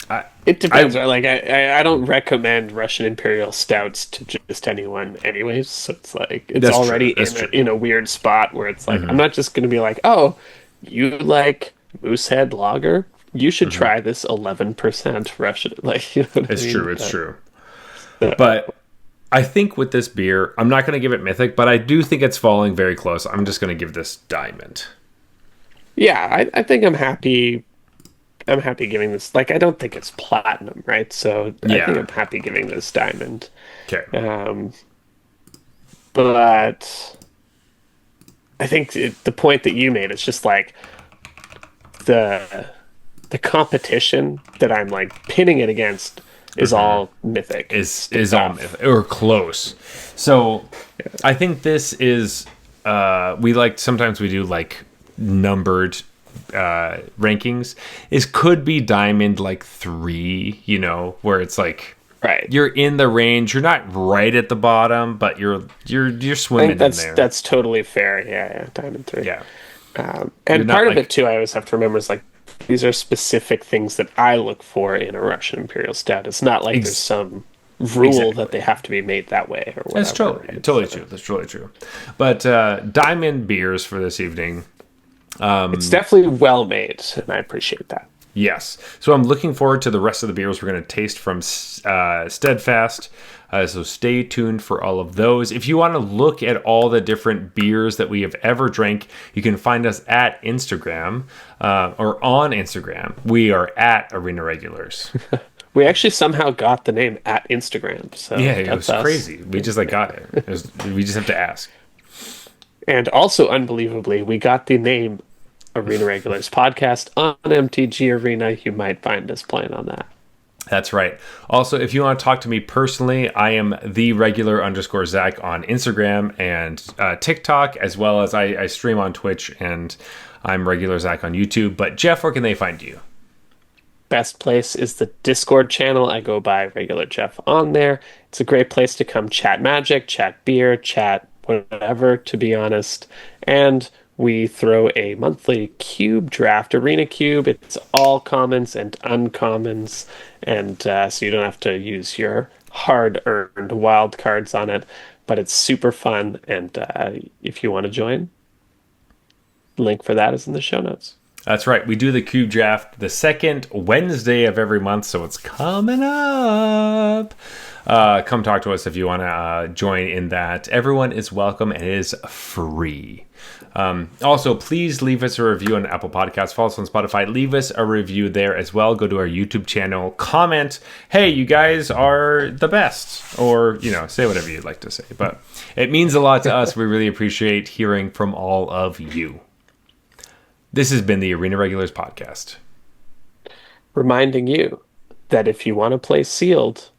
I It depends, I right? Like I don't recommend Russian Imperial stouts to just anyone anyways. So it's like it's that's true. already That's true. in a weird spot where it's like I'm not just gonna be like, oh, you like Moosehead Lager? You should try this 11% Russian. Like, you know what I It's mean? true. It's true. Uh, But I think with this beer, I'm not going to give it Mythic, but I do think it's falling very close. I'm just going to give this Diamond. yeah, I think I'm happy. I'm happy giving this. Like, I don't think it's platinum, right? So I think Yeah. I'm happy giving this diamond. Okay. Um, but I think the point that you made is just like the the competition that I'm like pinning it against is all mythic Is all stuff. Mythic or close. So I think this is we like sometimes we do like numbered rankings. Is could be Diamond like 3, where it's like Right. you're in the range. You're not right at the bottom, but you're I swimming think in there. that's totally fair. Yeah, yeah, diamond three. Yeah. You're And not part of like it too, I always have to remember is like these are specific things that I look for in a Russian Imperial Stout. It's not like there's ex- some rule that exactly. they have to be made that way or That's whatever, totally right? totally So true. That's totally true. But Diamond beers for this evening. it's definitely well made, and I appreciate that. Yes. So I'm looking forward to the rest of the beers we're going to taste from Steadfast. So stay tuned for all of those. If you want to look at all the different beers that we have ever drank, you can find us at Instagram or on Instagram. We are at Arena Regulars. We actually somehow got the name at Instagram, so Yeah, it that's was us. crazy. We just like got it. We just have to ask. And also, unbelievably, we got the name Arena Regulars Podcast on MTG Arena. You might find us playing on that. That's right. Also, if you want to talk to me personally, I am the regular _ Zach on Instagram and TikTok, as well as I stream on Twitch and I'm regular Zach on YouTube. But Jeff, where can they find you? Best place is the Discord channel. I go by Regular Jeff on there. It's a great place to come chat Magic, chat beer, chat whatever, to be honest. And we throw a monthly cube draft, Arena Cube. It's all commons and uncommons. And so you don't have to use your hard-earned wild cards on it, but it's super fun. And if you want to join, link for that is in the show notes. That's right. We do the Cube Draft the second Wednesday of every month, so it's coming up. Come talk to us if you want to join in that. Everyone is welcome, and it is free. Also, please leave us a review on Apple Podcasts. Follow us on Spotify. Leave us a review there as well. Go to our YouTube channel. Comment, hey, you guys are the best. Or, say whatever you'd like to say. But it means a lot to us. We really appreciate hearing from all of you. This has been the Arena Regulars Podcast. Reminding you that if you want to play sealed,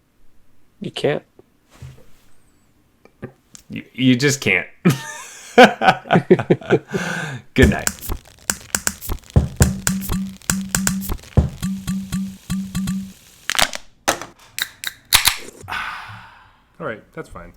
you can't. You just can't. Good night. All right, that's fine.